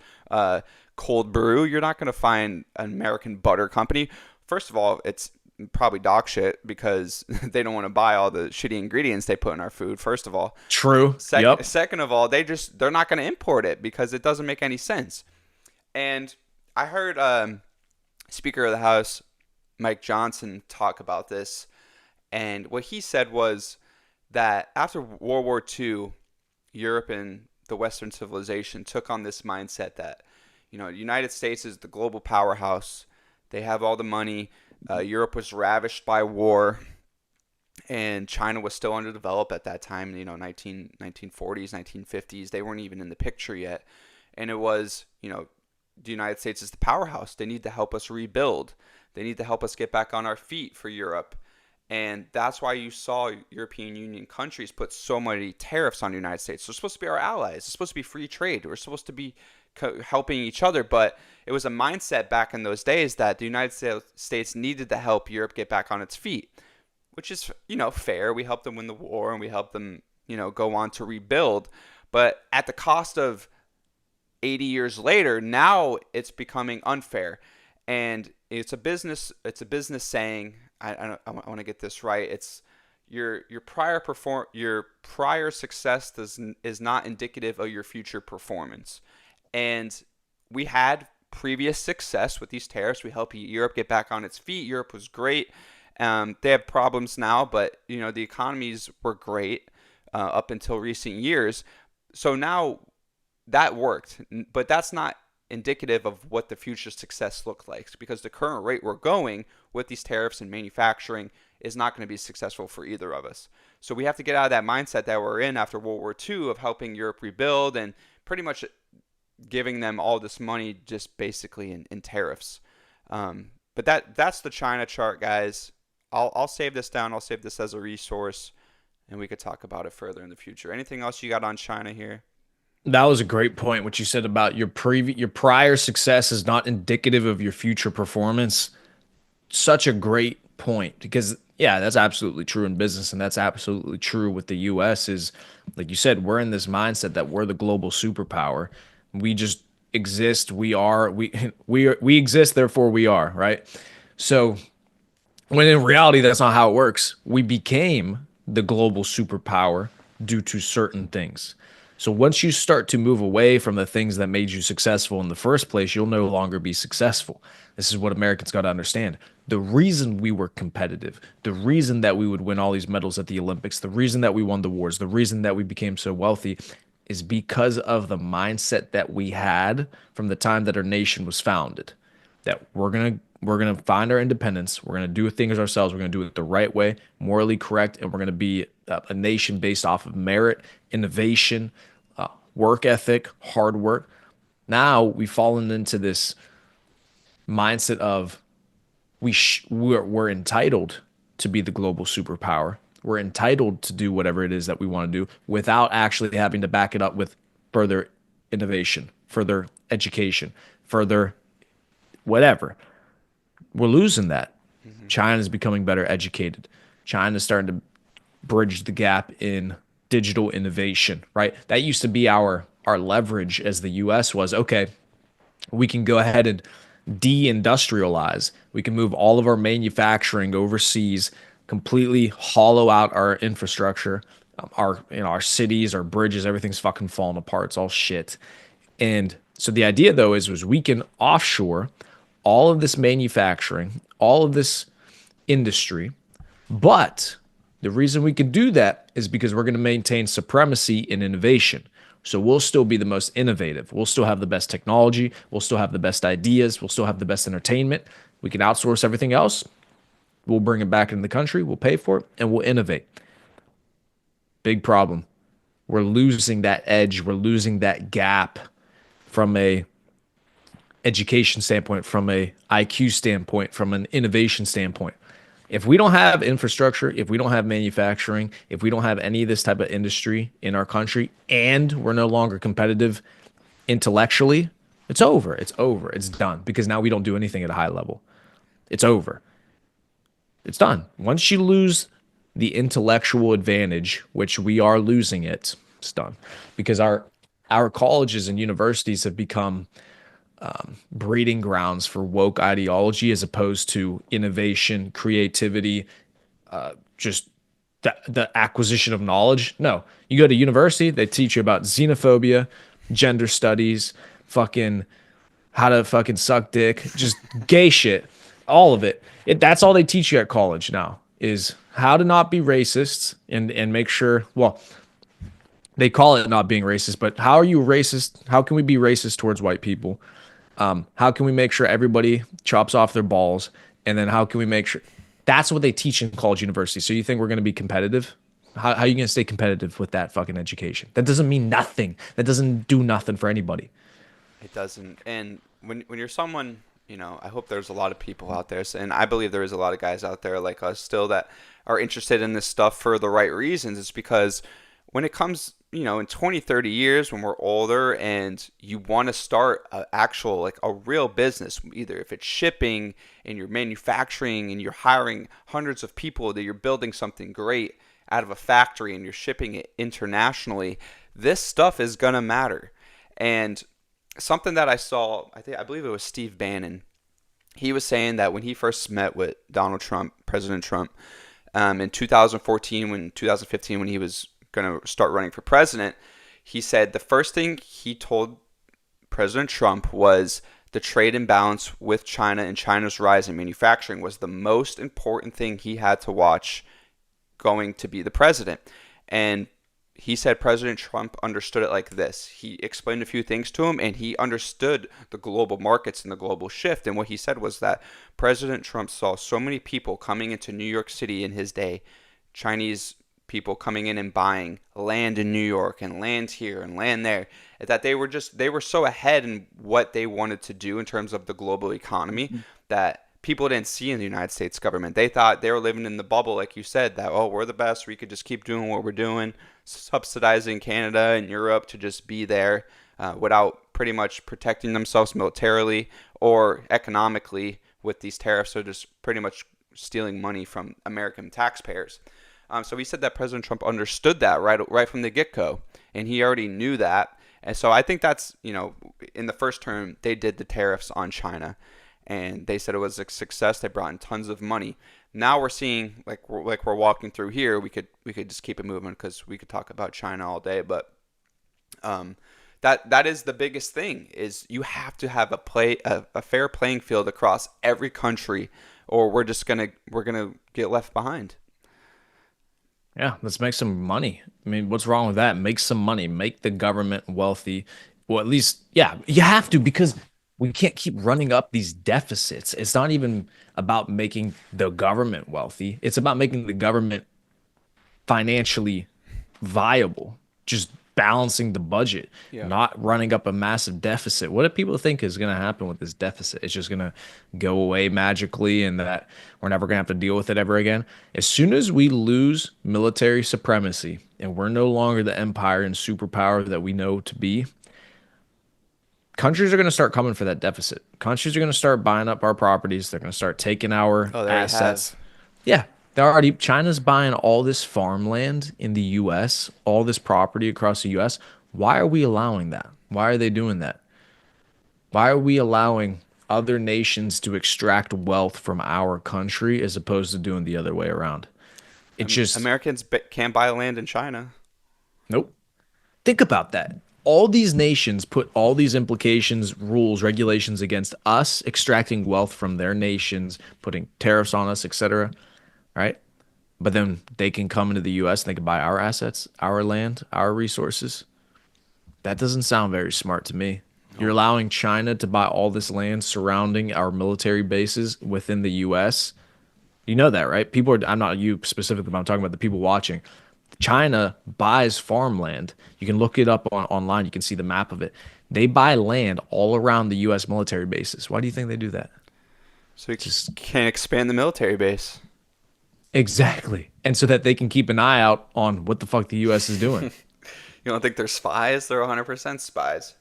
cold brew. You're not going to find an American butter company. First of all, it's probably dog shit because they don't want to buy all the shitty ingredients they put in our food. First of all, True. Yep. second of all, they're not going to import it because it doesn't make any sense. And I heard Speaker of the House Mike Johnson talk about this, and what he said was that after World War II, Europe and the Western civilization took on this mindset that the United States is the global powerhouse. They have all the money. Europe was ravished by war, and China was still underdeveloped at that time. 1940s, 1950s. They weren't even in the picture yet, and it was the United States is the powerhouse. They need to help us rebuild. They need to help us get back on our feet for Europe. And that's why you saw European Union countries put so many tariffs on the United States. They're supposed to be our allies. It's supposed to be free trade. We're supposed to be helping each other. But it was a mindset back in those days that the United States needed to help Europe get back on its feet, which is, fair. We helped them win the war and we helped them, go on to rebuild. But at the cost of 80 years later, now it's becoming unfair. And it's a business saying, I want to get this right. It's your prior success is not indicative of your future performance. And we had previous success with these tariffs. We helped Europe get back on its feet. Europe was great. They have problems now, but the economies were great up until recent years. So now that worked, but that's not indicative of what the future success looked like, because the current rate we're going with these tariffs and manufacturing is not going to be successful for either of us. So we have to get out of that mindset that we're in after World War II of helping Europe rebuild and pretty much giving them all this money just basically in tariffs. But that's the China chart, guys. I'll save this down. I'll save this as a resource, and we could talk about it further in the future. Anything else you got on China here? That was a great point. What you said about your prior success is not indicative of your future performance. Such a great point, because yeah, that's absolutely true in business, and that's absolutely true with the US. Is like you said, we're in this mindset that we're the global superpower. We just exist. We exist, therefore we are, right? So when in reality, that's not how it works. We became the global superpower due to certain things. So once you start to move away from the things that made you successful in the first place, you'll no longer be successful. This is what Americans got to understand. The reason we were competitive, the reason that we would win all these medals at the Olympics, the reason that we won the wars, the reason that we became so wealthy is because of the mindset that we had from the time that our nation was founded. That we're gonna find our independence. We're gonna do things ourselves. We're gonna do it the right way, morally correct, and we're gonna be a nation based off of merit, innovation, work ethic, hard work. Now we've fallen into this mindset of we're entitled to be the global superpower. We're entitled to do whatever it is that we want to do without actually having to back it up with further innovation, further education, further whatever. We're losing that. Mm-hmm. China's becoming better educated. China's starting to bridge the gap in digital innovation, right? That used to be our leverage as the US was, okay, we can go ahead and deindustrialize. We can move all of our manufacturing overseas, completely hollow out our infrastructure, our cities, our bridges, everything's fucking falling apart. It's all shit. And so the idea though was we can offshore all of this manufacturing, all of this industry, but the reason we can do that is because we're going to maintain supremacy in innovation. So we'll still be the most innovative. We'll still have the best technology. We'll still have the best ideas. We'll still have the best entertainment. We can outsource everything else. We'll bring it back into the country. We'll pay for it and we'll innovate. Big problem. We're losing that edge. We're losing that gap from a education standpoint, from a IQ standpoint, from an innovation standpoint. If we don't have infrastructure, if we don't have manufacturing, if we don't have any of this type of industry in our country, and we're no longer competitive intellectually, it's over. It's over. It's done. Because now we don't do anything at a high level. It's over. It's done. Once you lose the intellectual advantage, which we are losing it, it's done. Because our colleges and universities have become breeding grounds for woke ideology as opposed to innovation, creativity, just the acquisition of knowledge. No, you go to university, they teach you about xenophobia, gender studies, fucking how to fucking suck dick, just gay shit, all of it. That's all they teach you at college now is how to not be racist and make sure, well, they call it not being racist, but how are you racist? How can we be racist towards white people? How can we make sure everybody chops off their balls? And then how can we make sure that's what they teach in college university? So you think we're going to be competitive? How are you going to stay competitive with that fucking education? That doesn't mean nothing. That doesn't do nothing for anybody. It doesn't. And when you're someone, I hope there's a lot of people out there, and I believe there is a lot of guys out there like us still that are interested in this stuff for the right reasons. It's because when it comes, in 20, 30 years when we're older and you want to start a actual like a real business, either if it's shipping and you're manufacturing and you're hiring hundreds of people, that you're building something great out of a factory and you're shipping it internationally, this stuff is gonna matter. And something that I saw, I believe it was Steve Bannon. He was saying that when he first met with Donald Trump, President Trump, in 2014, 2015, when he was going to start running for president, he said the first thing he told President Trump was the trade imbalance with China and China's rise in manufacturing was the most important thing he had to watch going to be the president. And he said President Trump understood it like this. He explained a few things to him and he understood the global markets and the global shift. And what he said was that President Trump saw so many people coming into New York City in his day, Chinese people coming in and buying land in New York and land here and land there, that they were so ahead in what they wanted to do in terms of the global economy that people didn't see in the United States government. They thought they were living in the bubble, like you said, that, oh, we're the best. We could just keep doing what we're doing, subsidizing Canada and Europe to just be there without pretty much protecting themselves militarily or economically with these tariffs. So just pretty much stealing money from American taxpayers. So he said that President Trump understood that right from the get-go, and he already knew that. And so I think that's, in the first term, they did the tariffs on China. And they said it was a success. They brought in tons of money. Now we're seeing, like we're walking through here. We could just keep it moving because we could talk about China all day. But that is the biggest thing, is you have to have a fair playing field across every country, or we're gonna get left behind. Yeah, let's make some money. I mean, what's wrong with that? Make some money, make the government wealthy. Well, at least, yeah, you have to, because we can't keep running up these deficits. It's not even about making the government wealthy. It's about making the government financially viable, just balancing the budget, Yeah. not running up a massive deficit. What do people think is going to happen with this deficit? It's just going to go away magically and that we're never going to have to deal with it ever again. As soon as we lose military supremacy and we're no longer the empire and superpower that we know to be, countries are going to start coming for that deficit. Countries are going to start buying up our properties. They're going to start taking our Oh, there it assets. has. Yeah, they're already, China's buying all this farmland in the US, all this property across the US. Why are we allowing that? Why are they doing that? Why are we allowing other nations to extract wealth from our country as opposed to doing the other way around? It just, Americans can't buy land in China. nope. Think about that. All these nations put all these implications, rules, regulations against us extracting wealth from their nations, putting tariffs on us, etc. Right? But then they can come into the US and they can buy our assets, our land, our resources. That doesn't sound very smart to me. You're allowing China to buy all this land surrounding our military bases within the US. You know that, right? People are, I'm not you specifically, but I'm talking about the people watching. China buys farmland. You can look it up online. You can see the map of it. They buy land all around the U.S. military bases. Why do you think they do that? So you Just can't expand the military base. exactly. And so that they can keep an eye out on what the fuck the U.S. is doing. You don't think they're spies? They're 100% spies.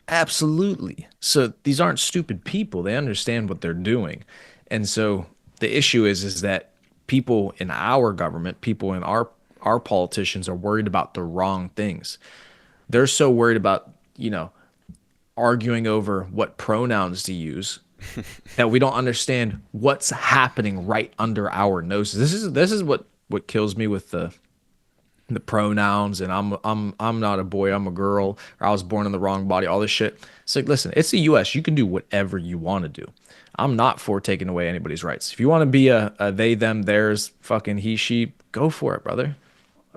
Absolutely. So these aren't stupid people. They understand what they're doing. And so the issue is that people in our government, people in our politicians are worried about the wrong things. They're so worried about, arguing over what pronouns to use that we don't understand what's happening right under our noses. This is what kills me with the pronouns and I'm not a boy, I'm a girl, or I was born in the wrong body, all this shit. It's like, listen, it's the US. You can do whatever you want to do. I'm not for taking away anybody's rights. If you want to be a they, them, theirs, fucking he, she, go for it, brother.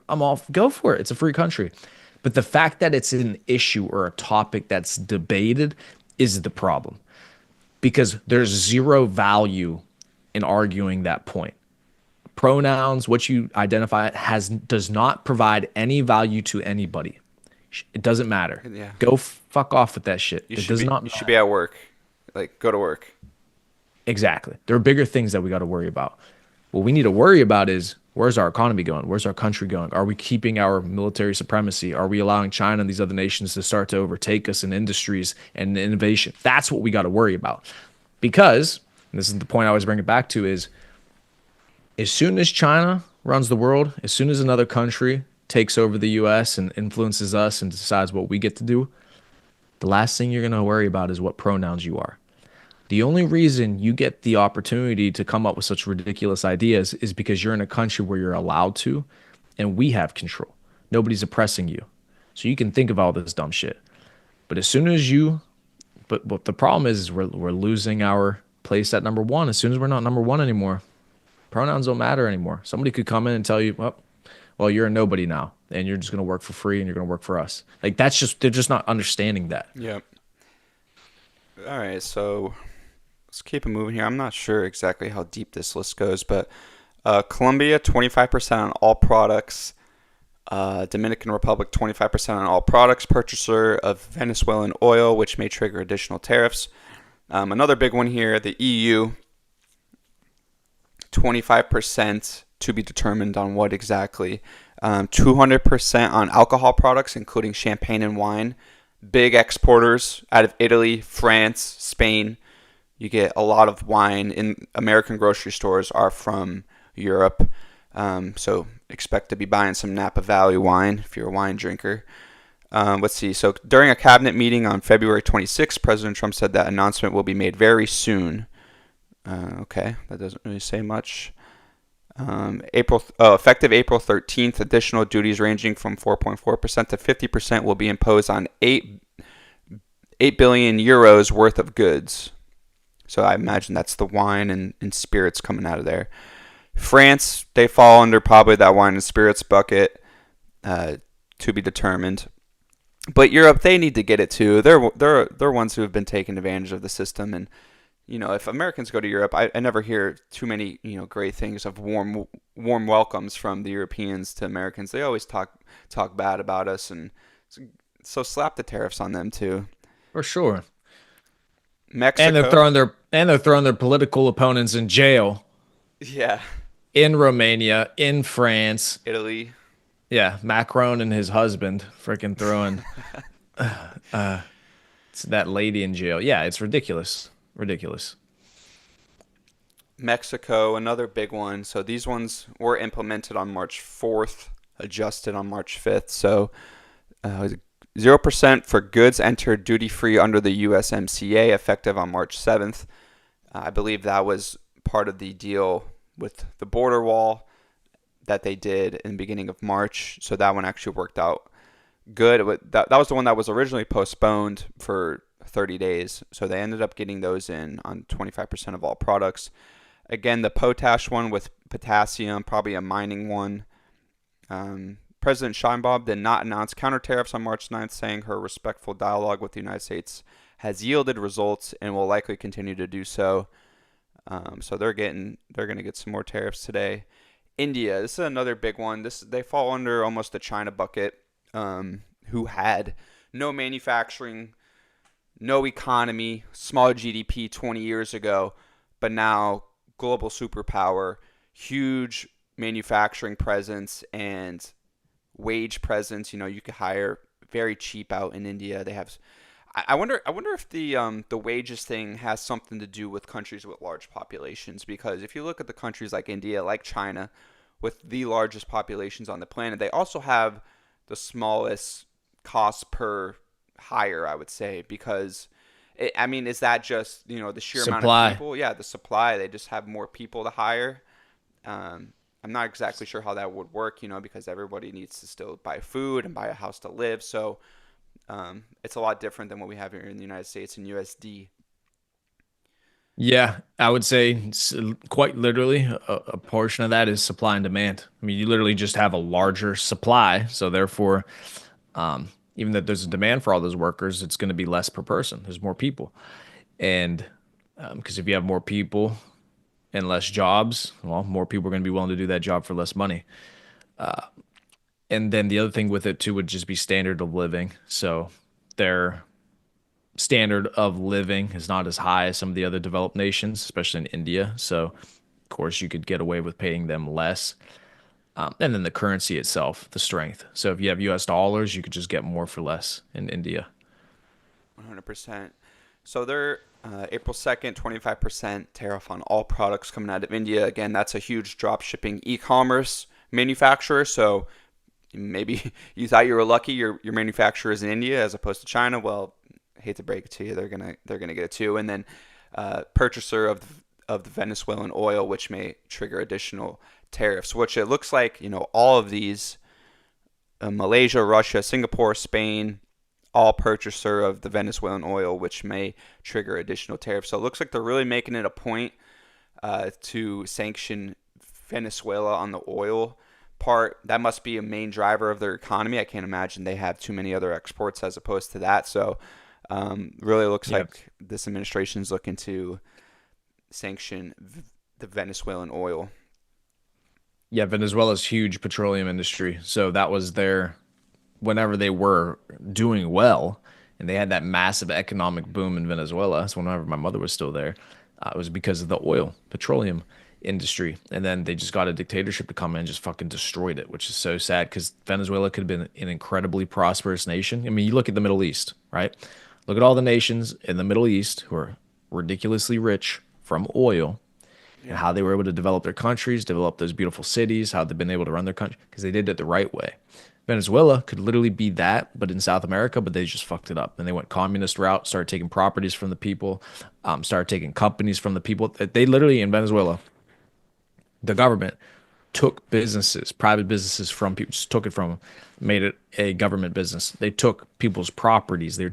I'm all go for it. It's a free country. But the fact that it's an issue or a topic that's debated is the problem. Because there's zero value in arguing that point. Pronouns, what you identify does not provide any value to anybody. It doesn't matter. Yeah. Go fuck off with that shit. You It should does be not you should matter. be at work. Like, go to work. Exactly. There are bigger things that we got to worry about. What we need to worry about is where's our economy going? Where's our country going? Are we keeping our military supremacy? Are we allowing China and these other nations to start to overtake us in industries and innovation? That's what we got to worry about. Because, and this is the point I always bring it back to, is as soon as China runs the world, as soon as another country takes over the US and influences us and decides what we get to do, the last thing you're going to worry about is what pronouns you are. The only reason you get the opportunity to come up with such ridiculous ideas is because you're in a country where you're allowed to, and we have control. Nobody's oppressing you. So you can think of all this dumb shit. But as soon as you, but what the problem is we're losing our place at number one. As soon as we're not number one anymore, pronouns don't matter anymore. Somebody could come in and tell you, well, you're a nobody now, and you're just going to work for free and you're going to work for us. Like that's just, they're just not understanding that. Yep. All right, so let's keep it moving here. I'm not sure exactly how deep this list goes, but Colombia, 25% on all products. Dominican Republic, 25% on all products. Purchaser of Venezuelan oil, which may trigger additional tariffs. Another big one here, the EU, 25% to be determined on what exactly. 200% on alcohol products, including champagne and wine. Big exporters out of Italy, France, Spain. You get a lot of wine in American grocery stores are from Europe. So expect to be buying some Napa Valley wine if you're a wine drinker. Let's see. So during a cabinet meeting on February 26th, President Trump said that announcement will be made very soon. Okay, that doesn't really say much. Effective April 13th, additional duties ranging from 4.4% to 50% will be imposed on 8 billion euros worth of goods. So I imagine that's the wine and spirits coming out of there. France, they fall under probably that wine and spirits bucket, to be determined. But Europe, they need to get it too. They're ones who have been taking advantage of the system. And if Americans go to Europe, I never hear too many great things of warm welcomes from the Europeans to Americans. They always talk bad about us, and so slap the tariffs on them too. For sure. And Mexico, they're throwing their political opponents in jail yeah, in Romania, in France. Italy. Yeah, Macron and his husband freaking throwing that lady in jail. Yeah, it's ridiculous. Ridiculous. Mexico, another big one. So these ones were implemented on March 4th, adjusted on March 5th. So 0% for goods entered duty-free under the USMCA, effective on March 7th. I believe that was part of the deal with the border wall that they did in the beginning of March. So that one actually worked out good. That was the one that was originally postponed for 30 days. So they ended up getting those in on 25% of all products. Again, the potash one with potassium, probably a mining one. President Sheinbaum did not announce counter tariffs on March 9th, saying her respectful dialogue with the United States has yielded results and will likely continue to do so. So they're going to get some more tariffs today. India, this is another big one. They fall under almost the China bucket, who had no manufacturing, no economy, small GDP 20 years ago, but now global superpower, huge manufacturing presence and wage presence. You could hire very cheap out in India. They have. I wonder if the wages thing has something to do with countries with large populations, because if you look at the countries like India, like China, with the largest populations on the planet, they also have the smallest cost per hire, I would say, because is that just the sheer amount of Supply. people? Yeah, the supply. They just have more people to hire. I'm not exactly sure how that would work, because everybody needs to still buy food and buy a house to live. So it's a lot different than what we have here in the United States in USD. Yeah, I would say quite literally a portion of that is supply and demand. I mean, you literally just have a larger supply, so therefore, even that there's a demand for all those workers, it's going to be less per person. There's more people, and because if you have more people and less jobs, well, more people are going to be willing to do that job for less money. And then the other thing with it too would just be standard of living. So they're standard of living is not as high as some of the other developed nations, especially in India. So, of course, you could get away with paying them less. And then the currency itself, the strength. So if you have US dollars, you could just get more for less in India. 100%. So they're April 2nd, 25% tariff on all products coming out of India. Again, that's a huge drop shipping e-commerce manufacturer. So maybe you thought you were lucky your manufacturer is in India as opposed to China. Well, I hate to break it to you, they're gonna get it too. And then purchaser of the Venezuelan oil, which may trigger additional tariffs. Which it looks like all of these Malaysia, Russia, Singapore, Spain, all purchaser of the Venezuelan oil, which may trigger additional tariffs. So it looks like they're really making it a point to sanction Venezuela on the oil part. That must be a main driver of their economy. I can't imagine they have too many other exports as opposed to that. So really looks Yep. like this administration is looking to sanction the Venezuelan oil. Yeah, Venezuela's huge petroleum industry. So that was their whenever they were doing well and they had that massive economic boom in Venezuela. So whenever my mother was still there, it was because of the oil, petroleum industry. And then they just got a dictatorship to come in and just fucking destroyed it, which is so sad because Venezuela could have been an incredibly prosperous nation. I mean, you look at the Middle East, right? Look at all the nations in the Middle East who are ridiculously rich from oil and Yeah. how they were able to develop their countries, develop those beautiful cities, how they've been able to run their country because they did it the right way. Venezuela could literally be that, but in South America, but they just fucked it up. And they went communist route, started taking properties from the people, started taking companies from the people. They literally in Venezuela, the government took businesses, private businesses from people, just took it from them, made it a government business. They took people's properties. They were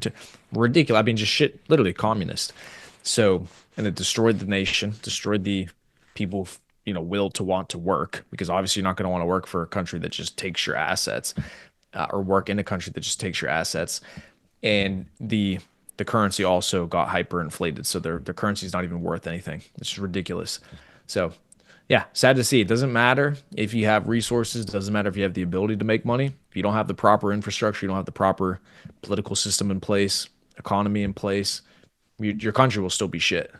ridiculous. I mean, just shit, literally communist. So, and it destroyed the nation, destroyed the people, will to want to work because obviously you're not going to want to work for a country that just takes your assets or work in a country that just takes your assets. And the currency also got hyperinflated, so their currency is not even worth anything. It's just ridiculous. So yeah, sad to see. It doesn't matter if you have resources. It doesn't matter if you have the ability to make money. If you don't have the proper infrastructure, you don't have the proper political system in place, economy in place, your country will still be shit.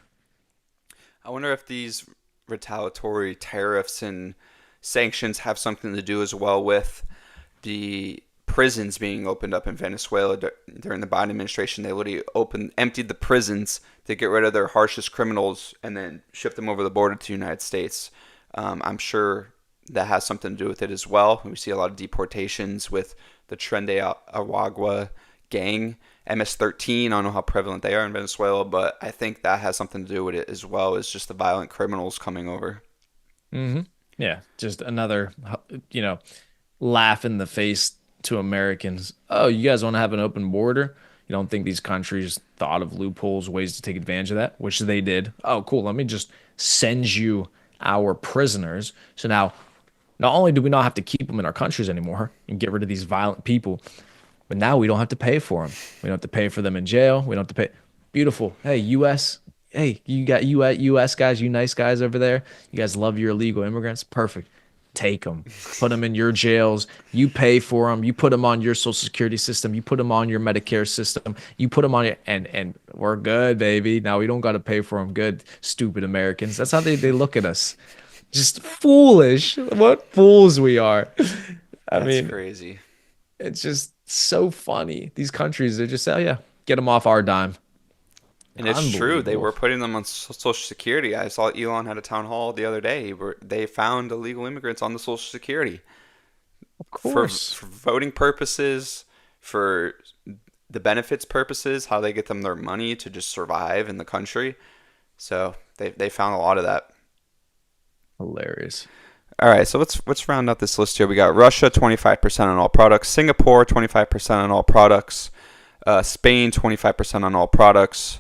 I wonder if these retaliatory tariffs and sanctions have something to do as well with the prisons being opened up in Venezuela during the Biden administration. They literally emptied the prisons to get rid of their harshest criminals and then ship them over the border to the United States. I'm sure that has something to do with it as well. We see a lot of deportations with the Tren de Aragua gang, MS-13. I don't know how prevalent they are in Venezuela, but I think that has something to do with it as well as just the violent criminals coming over. Hmm. Yeah, just another, you know, laugh in the face to Americans. Oh, you guys want to have an open border? You don't think these countries thought of loopholes, ways to take advantage of that, which they did. Oh, cool. Let me just send you our prisoners. So now, not only do we not have to keep them in our countries anymore and get rid of these violent people, but now we don't have to pay for them. We don't have to pay for them in jail. We don't have to pay. Beautiful. Hey, U.S. Hey, you got U.S. guys, you nice guys over there. You guys love your illegal immigrants. Perfect. Take them, put them in your jails. You pay for them. You put them on your social security system. You put them on your Medicare system. You put them on your, and we're good, baby. Now we don't got to pay for them. Good, stupid Americans. That's how they look at us. Just foolish. What fools we are. I That's mean, crazy. it's just so funny. These countries, they just say, oh, yeah, get them off our dime. And it's true. They Unbelievable. were putting them on Social Security. I saw Elon had a town hall the other day where they found illegal immigrants on the Social Security Of for, course. for voting purposes, for the benefits purposes, how they get them their money to just survive in the country. So they found a lot of that. Hilarious. All right, so let's round out this list here. We got Russia 25% on all products, Singapore 25% on all products, Spain 25% on all products,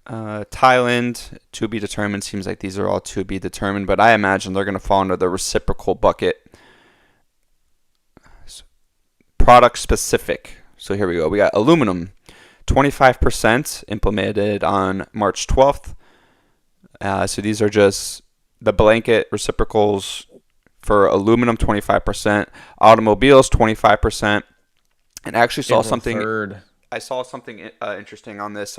Thailand to be determined. Seems like these are all to be determined, but I imagine they're going to fall under the reciprocal bucket. Product specific. So here we go. We got aluminum 25% implemented on March 12th. So these are just the blanket reciprocals for aluminum 25%, automobiles 25%, and I actually saw April something 3rd. I saw something interesting on this.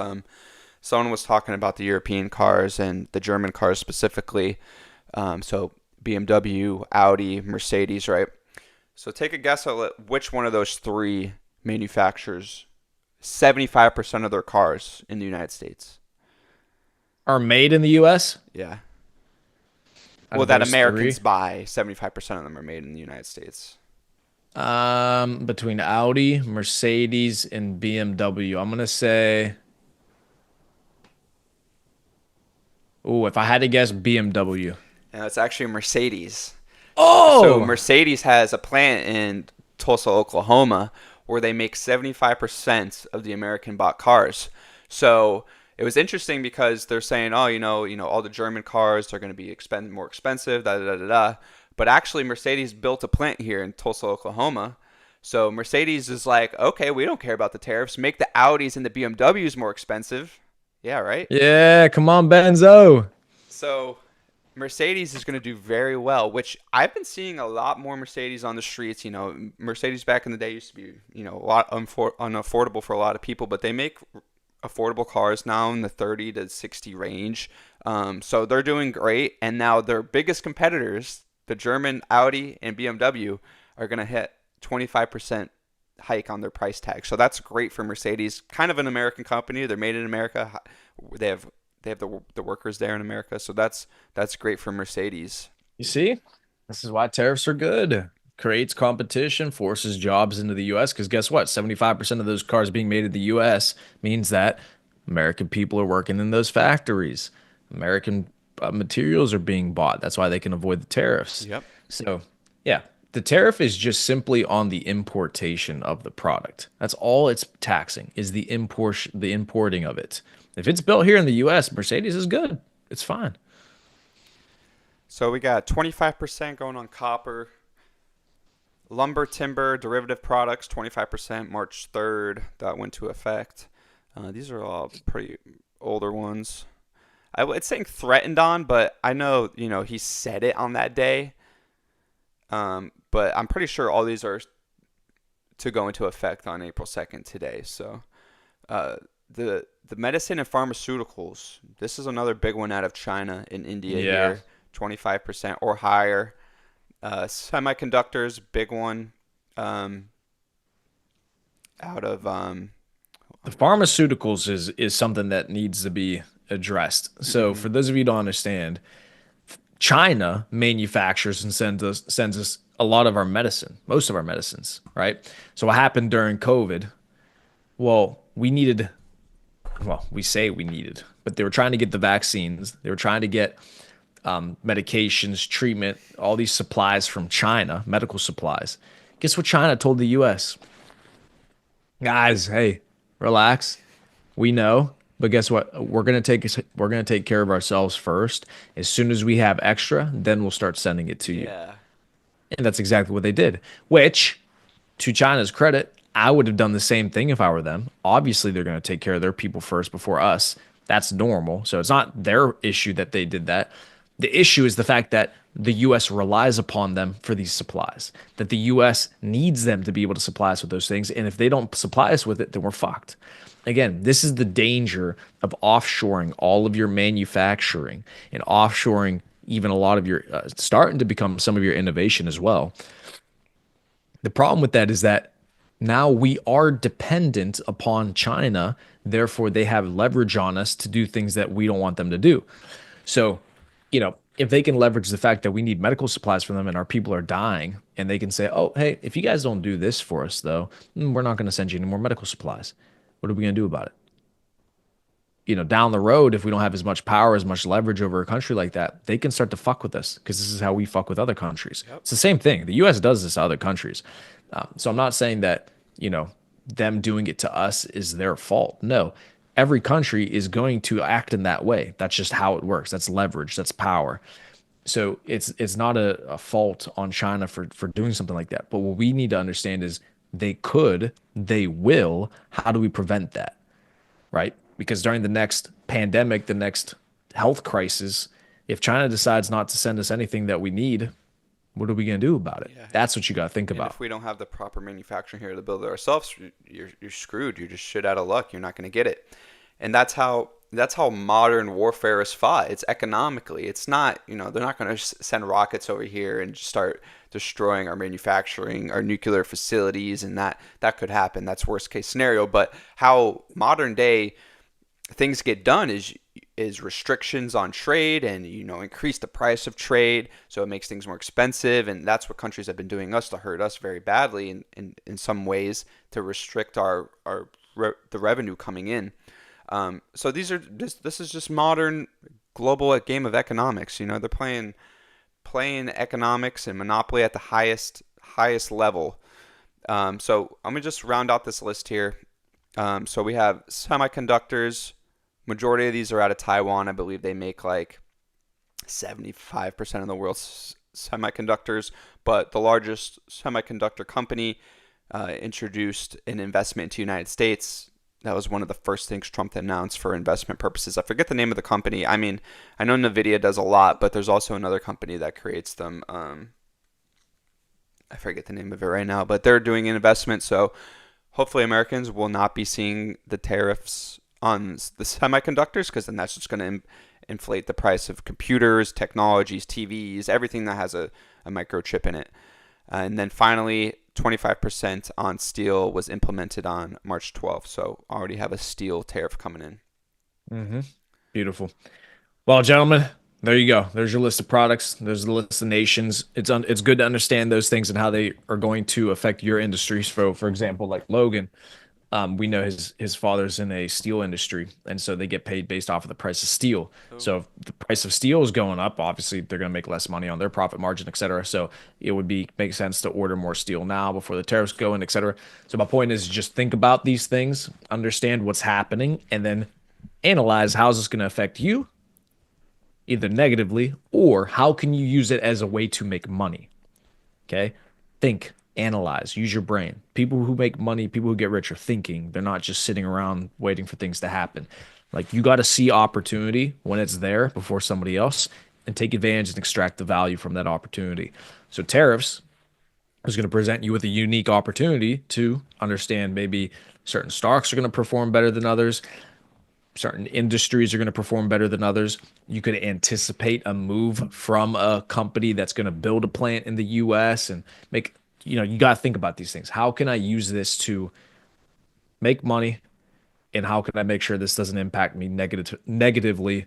Someone was talking about the European cars and the German cars specifically. So BMW, Audi, Mercedes, right? So take a guess at which one of those three manufacturers 75% of their cars in the United States. Are made in the US Yeah. out Well, of that those Americans three. buy, 75% of them are made in the United States. Between Audi, Mercedes, and BMW, I'm gonna say, oh, if I had to guess, BMW. And it's actually Mercedes. So Oh, Mercedes has a plant in Tulsa, Oklahoma, where they make 75% of the American bought cars. So it was interesting because they're saying, oh, all the German cars are going to be more expensive, da da da da da. But actually, Mercedes built a plant here in Tulsa, Oklahoma. So Mercedes is like, okay, we don't care about the tariffs. Make the Audis and the BMWs more expensive. Yeah, right. yeah, come on, Benzo. So Mercedes is going to do very well, which I've been seeing a lot more Mercedes on the streets. Mercedes back in the day used to be, a lot unaffordable for a lot of people, but they make affordable cars now in the 30 to 60 range. So they're doing great. And now their biggest competitors, the German Audi and BMW, are going to hit 25% hike on their price tag. So that's great for Mercedes, kind of an American company. They're made in America. They have the workers there in America, so that's great for Mercedes. You see, this is why tariffs are good. Creates competition, forces jobs into the US. Because guess what? 75% of those cars being made in the US means that American people are working in those factories. American materials are being bought. That's why they can avoid the tariffs. Yep. So, yeah, the tariff is just simply on the importation of the product. That's all it's taxing is the importing of it. If it's built here in the US, Mercedes is good. It's fine. So we got 25% going on copper, lumber, timber, derivative products, 25% March 3rd. That went to effect. These are all pretty older ones. It's saying threatened on, but I know, he said it on that day. But I'm pretty sure all these are to go into effect on April 2nd today. So uh, the medicine and pharmaceuticals. This is another big one out of China and India Yeah. here, 25% or higher. Semiconductors, big one. Um, out of The pharmaceuticals is something that needs to be addressed. So mhm. for those of you who don't understand, China manufactures and sends us a lot of our medicine, most of our medicines, right? So what happened during COVID? Well, we say we needed, but they were trying to get the vaccines. They were trying to get medications, treatment, all these supplies from China, medical supplies. Guess what China told the US? Guys, hey, relax. We know, but guess what? We're gonna take care of ourselves first. As soon as we have extra, then we'll start sending it to you. Yeah. And that's exactly what they did. Which, to China's credit, I would have done the same thing if I were them. Obviously, they're going to take care of their people first before us. That's normal. So it's not their issue that they did that. The issue is the fact that the US relies upon them for these supplies, that the US needs them to be able to supply us with those things. And if they don't supply us with it, then we're fucked. Again, this is the danger of offshoring all of your manufacturing and offshoring even a lot of your starting to become some of your innovation as well. The problem with that is that now we are dependent upon China. Therefore, they have leverage on us to do things that we don't want them to do. So, if they can leverage the fact that we need medical supplies from them and our people are dying, and they can say, oh, hey, if you guys don't do this for us, though, we're not going to send you any more medical supplies. What are we going to do about it? Down the road, if we don't have as much power, as much leverage over a country like that, they can start to fuck with us because this is how we fuck with other countries. Yep. It's the same thing. The U.S. does this to other countries. So I'm not saying that, them doing it to us is their fault. No, every country is going to act in that way. That's just how it works. That's leverage. That's power. So it's not a fault on China for doing something like that. But what we need to understand is they will. How do we prevent that? Right? Because during the next pandemic, the next health crisis, if China decides not to send us anything that we need, What are we gonna do about it? Yeah. That's what you got to think And about. if we don't have the proper manufacturing here to build it ourselves, you're screwed. You're just shit out of luck. You're not going to get it. And that's how modern warfare is fought. It's economically. It's not, they're not going to send rockets over here and just start destroying our manufacturing, our nuclear facilities, and that could happen. That's worst case scenario. But how modern day things get done is restrictions on trade and increase the price of trade, so it makes things more expensive, and that's what countries have been doing us to hurt us very badly in some ways, to restrict the revenue coming in. So this is just modern global game of economics. They're playing economics and monopoly at the highest level. So I'm gonna just round out this list here. So we have semiconductors. Majority of these are out of Taiwan. I believe they make like 75% of the world's semiconductors. But the largest semiconductor company introduced an investment into the United States. That was one of the first things Trump announced for investment purposes. I forget the name of the company. I mean, I know NVIDIA does a lot, but there's also another company that creates them. I forget the name of it right now, but they're doing an investment. So hopefully Americans will not be seeing the tariffs on the semiconductors, because then that's just going to inflate the price of computers, technologies, TVs, everything that has a microchip in it. And then finally, 25% on steel was implemented on March 12th. So already have a steel tariff coming in. Mm-hmm. Beautiful. Well, gentlemen, there you go. There's your list of products. There's the list of nations. It's good to understand those things and how they are going to affect your industries. For example, like Logan, we know his father's in a steel industry, and so they get paid based off of the price of steel. Oh. So if the price of steel is going up, obviously they're going to make less money on their profit margin, et cetera. So it would make sense to order more steel now before the tariffs go in, et cetera. So my point is just think about these things, understand what's happening, and then analyze how is this going to affect you, either negatively, or how can you use it as a way to make money. Okay. Think, analyze, use your brain. People who make money, people who get rich are thinking. They're not just sitting around waiting for things to happen. Like you got to see opportunity when it's there before somebody else and take advantage and extract the value from that opportunity. So tariffs is going to present you with a unique opportunity to understand maybe certain stocks are going to perform better than others. Certain industries are going to perform better than others. You could anticipate a move from a company that's going to build a plant in the US and make, you got to think about these things. How can I use this to make money? And how can I make sure this doesn't impact me negatively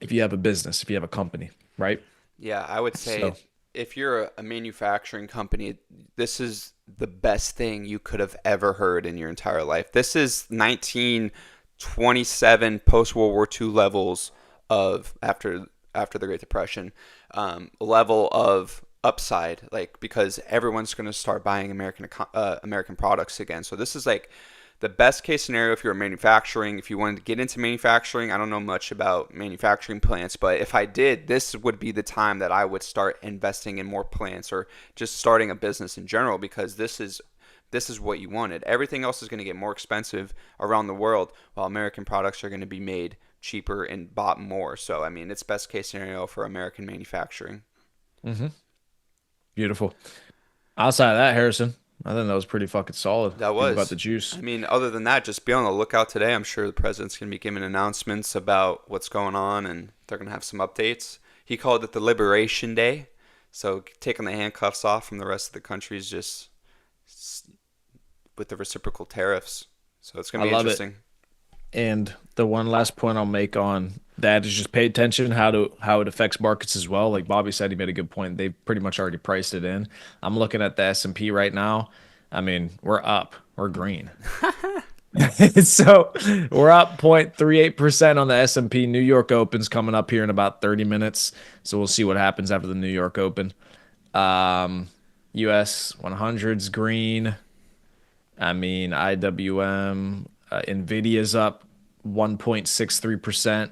if you have a business, if you have a company, right? Yeah, I would So, say if you're a manufacturing company, this is the best thing you could have ever heard in your entire life. This is 1927 post World War II levels of after the Great Depression, level of upside, like, because everyone's going to start buying American products again. So this is like the best case scenario if you're manufacturing. If you wanted to get into manufacturing, I don't know much about manufacturing plants, but if I did, this would be the time that I would start investing in more plants, or just starting a business in general, because this is what you wanted. Everything else is going to get more expensive around the world, while American products are going to be made cheaper and bought more. So I mean, it's best case scenario for American manufacturing. mhm, beautiful. Outside of that, Harrison, I think that was pretty fucking solid. That People got the was. juice. I mean, other than that, just be on the lookout today. I'm sure the president's going to be giving announcements about what's going on, and they're going to have some updates. He called it the Liberation Day. So taking the handcuffs off from the rest of the countries, just with the reciprocal tariffs. So it's going I to be love it. interesting. And the one last point I'll make on that is just pay attention how it affects markets as well. Like Bobby said, he made a good point. They pretty much already priced it in. I'm looking at the S&P right now. I mean, we're up. We're green. So we're up 0.38% on the S&P. New York Open's coming up here in about 30 minutes. So we'll see what happens after the New York Open. Um, US 100's green. I mean, IWM, Nvidia's up 1.63%.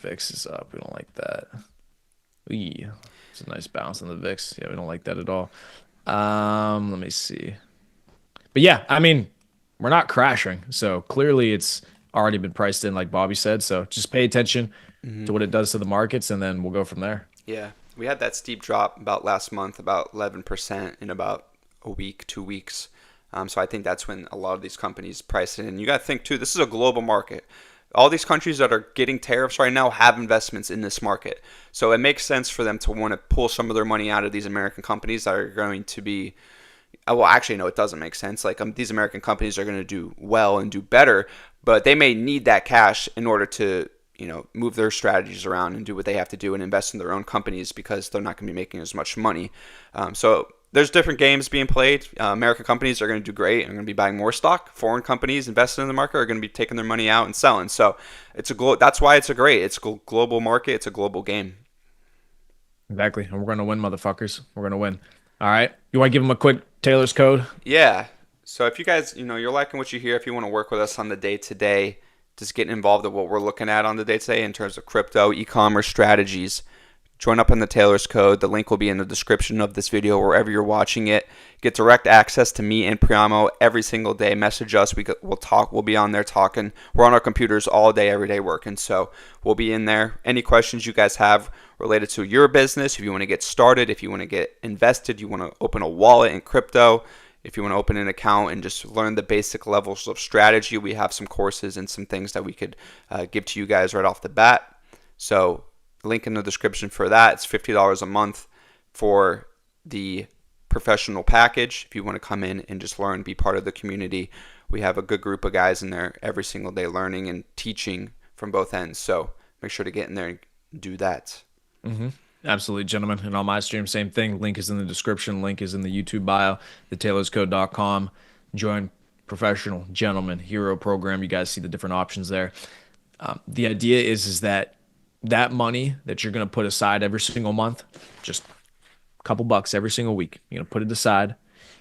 VIX is up. We don't like that. Eee, it's a nice bounce on the VIX. Yeah, we don't like that at all. Let me see. But yeah, I mean, we're not crashing. So clearly it's already been priced in, like Bobby said. So just pay attention Hmm. to what it does to the markets, and then we'll go from there. Yeah, we had that steep drop about last month, about 11% in about a week, 2 weeks. So I think that's when a lot of these companies price it in. You got to think too, this is a global market. All these countries that are getting tariffs right now have investments in this market. So it makes sense for them to want to pull some of their money out of these American companies that are going to be well, actually, no, it doesn't make sense. Like these American companies are going to do well and do better, but they may need that cash in order to, move their strategies around and do what they have to do and invest in their own companies because they're not going to be making as much money. So there's different games being played. American companies are going to do great and are going to be buying more stock. Foreign companies invested in the market are going to be taking their money out and selling. So that's why it's a global market. It's a global game. Exactly. And we're going to win, motherfuckers. We're going to win. All right. You want to give them a quick Taylor's code? Yeah. So if you guys, you're liking what you hear, if you want to work with us on the day to day, just getting involved in what we're looking at on the day to day in terms of crypto, e-commerce strategies, join up on the Taylor's Code. The link will be in the description of this video wherever you're watching it. Get direct access to me and Priamo every single day. Message us. We'll talk. We'll be on there talking. We're on our computers all day, every day working. So we'll be in there. Any questions you guys have related to your business, if you want to get started, if you want to get invested, you want to open a wallet in crypto, if you want to open an account and just learn the basic levels of strategy, we have some courses and some things that we could give to you guys right off the bat. So link in the description for that. It's $50 a month for the professional package. If you want to come in and just learn, be part of the community, we have a good group of guys in there every single day learning and teaching from both ends. So make sure to get in there and do that. Mm-hmm. Absolutely, gentlemen. And on my stream, same thing. Link is in the description. Link is in the YouTube bio, thetaylorscode.com. Join Professional Gentleman Hero Program. You guys see the different options there. The idea is that money that you're going to put aside every single month, just a couple bucks every single week, you're going to put it aside.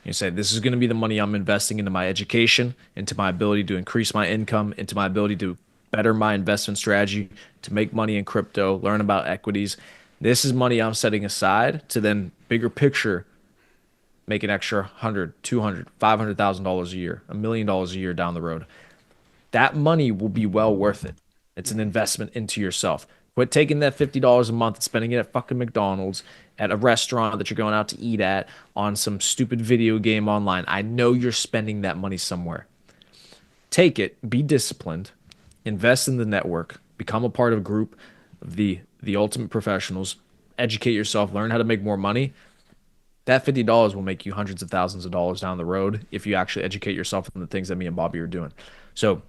You say, this is going to be the money I'm investing into my education, into my ability to increase my income, into my ability to better my investment strategy, to make money in crypto, learn about equities. This is money I'm setting aside to then bigger picture make an extra 100, 200, $500,000 a year, $1 million a year down the road. That money will be well worth it. It's an investment into yourself. Quit taking that $50 a month and spending it at fucking McDonald's, at a restaurant that you're going out to eat at, on some stupid video game online. I know you're spending that money somewhere. Take it, be disciplined, invest in the network, become a part of a group of the ultimate professionals, educate yourself, learn how to make more money. That $50 will make you hundreds of thousands of dollars down the road if you actually educate yourself in the things that me and Bobby are doing. So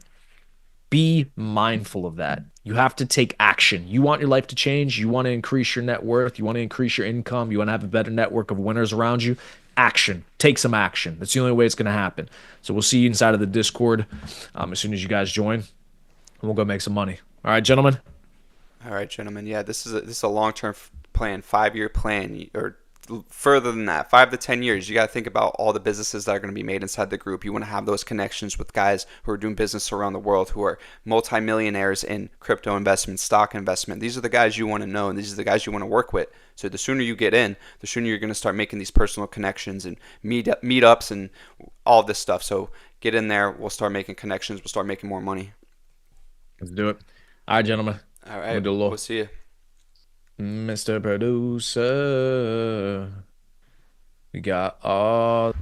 be mindful of that. You have to take action. You want your life to change. You want to increase your net worth. You want to increase your income. You want to have a better network of winners around you. Action. Take some action. That's the only way it's going to happen. So we'll see you inside of the Discord as soon as you guys join, and we'll go make some money. All right, gentlemen. All right, gentlemen. Yeah, this is a long-term plan, 5-year plan, or further than that, 5 to 10 years. You got to think about all the businesses that are going to be made inside the group. You want to have those connections with guys who are doing business around the world, who are multimillionaires in crypto investment, stock investment. These are the guys you want to know, and these are the guys you want to work with. So the sooner you get in, the sooner you're going to start making these personal connections and meetups and all this stuff. So get in there. We'll start making connections. We'll start making more money. Let's do it. All right, gentlemen. All I'm gonna right. do a We'll little see you. Mr. Producer. We got all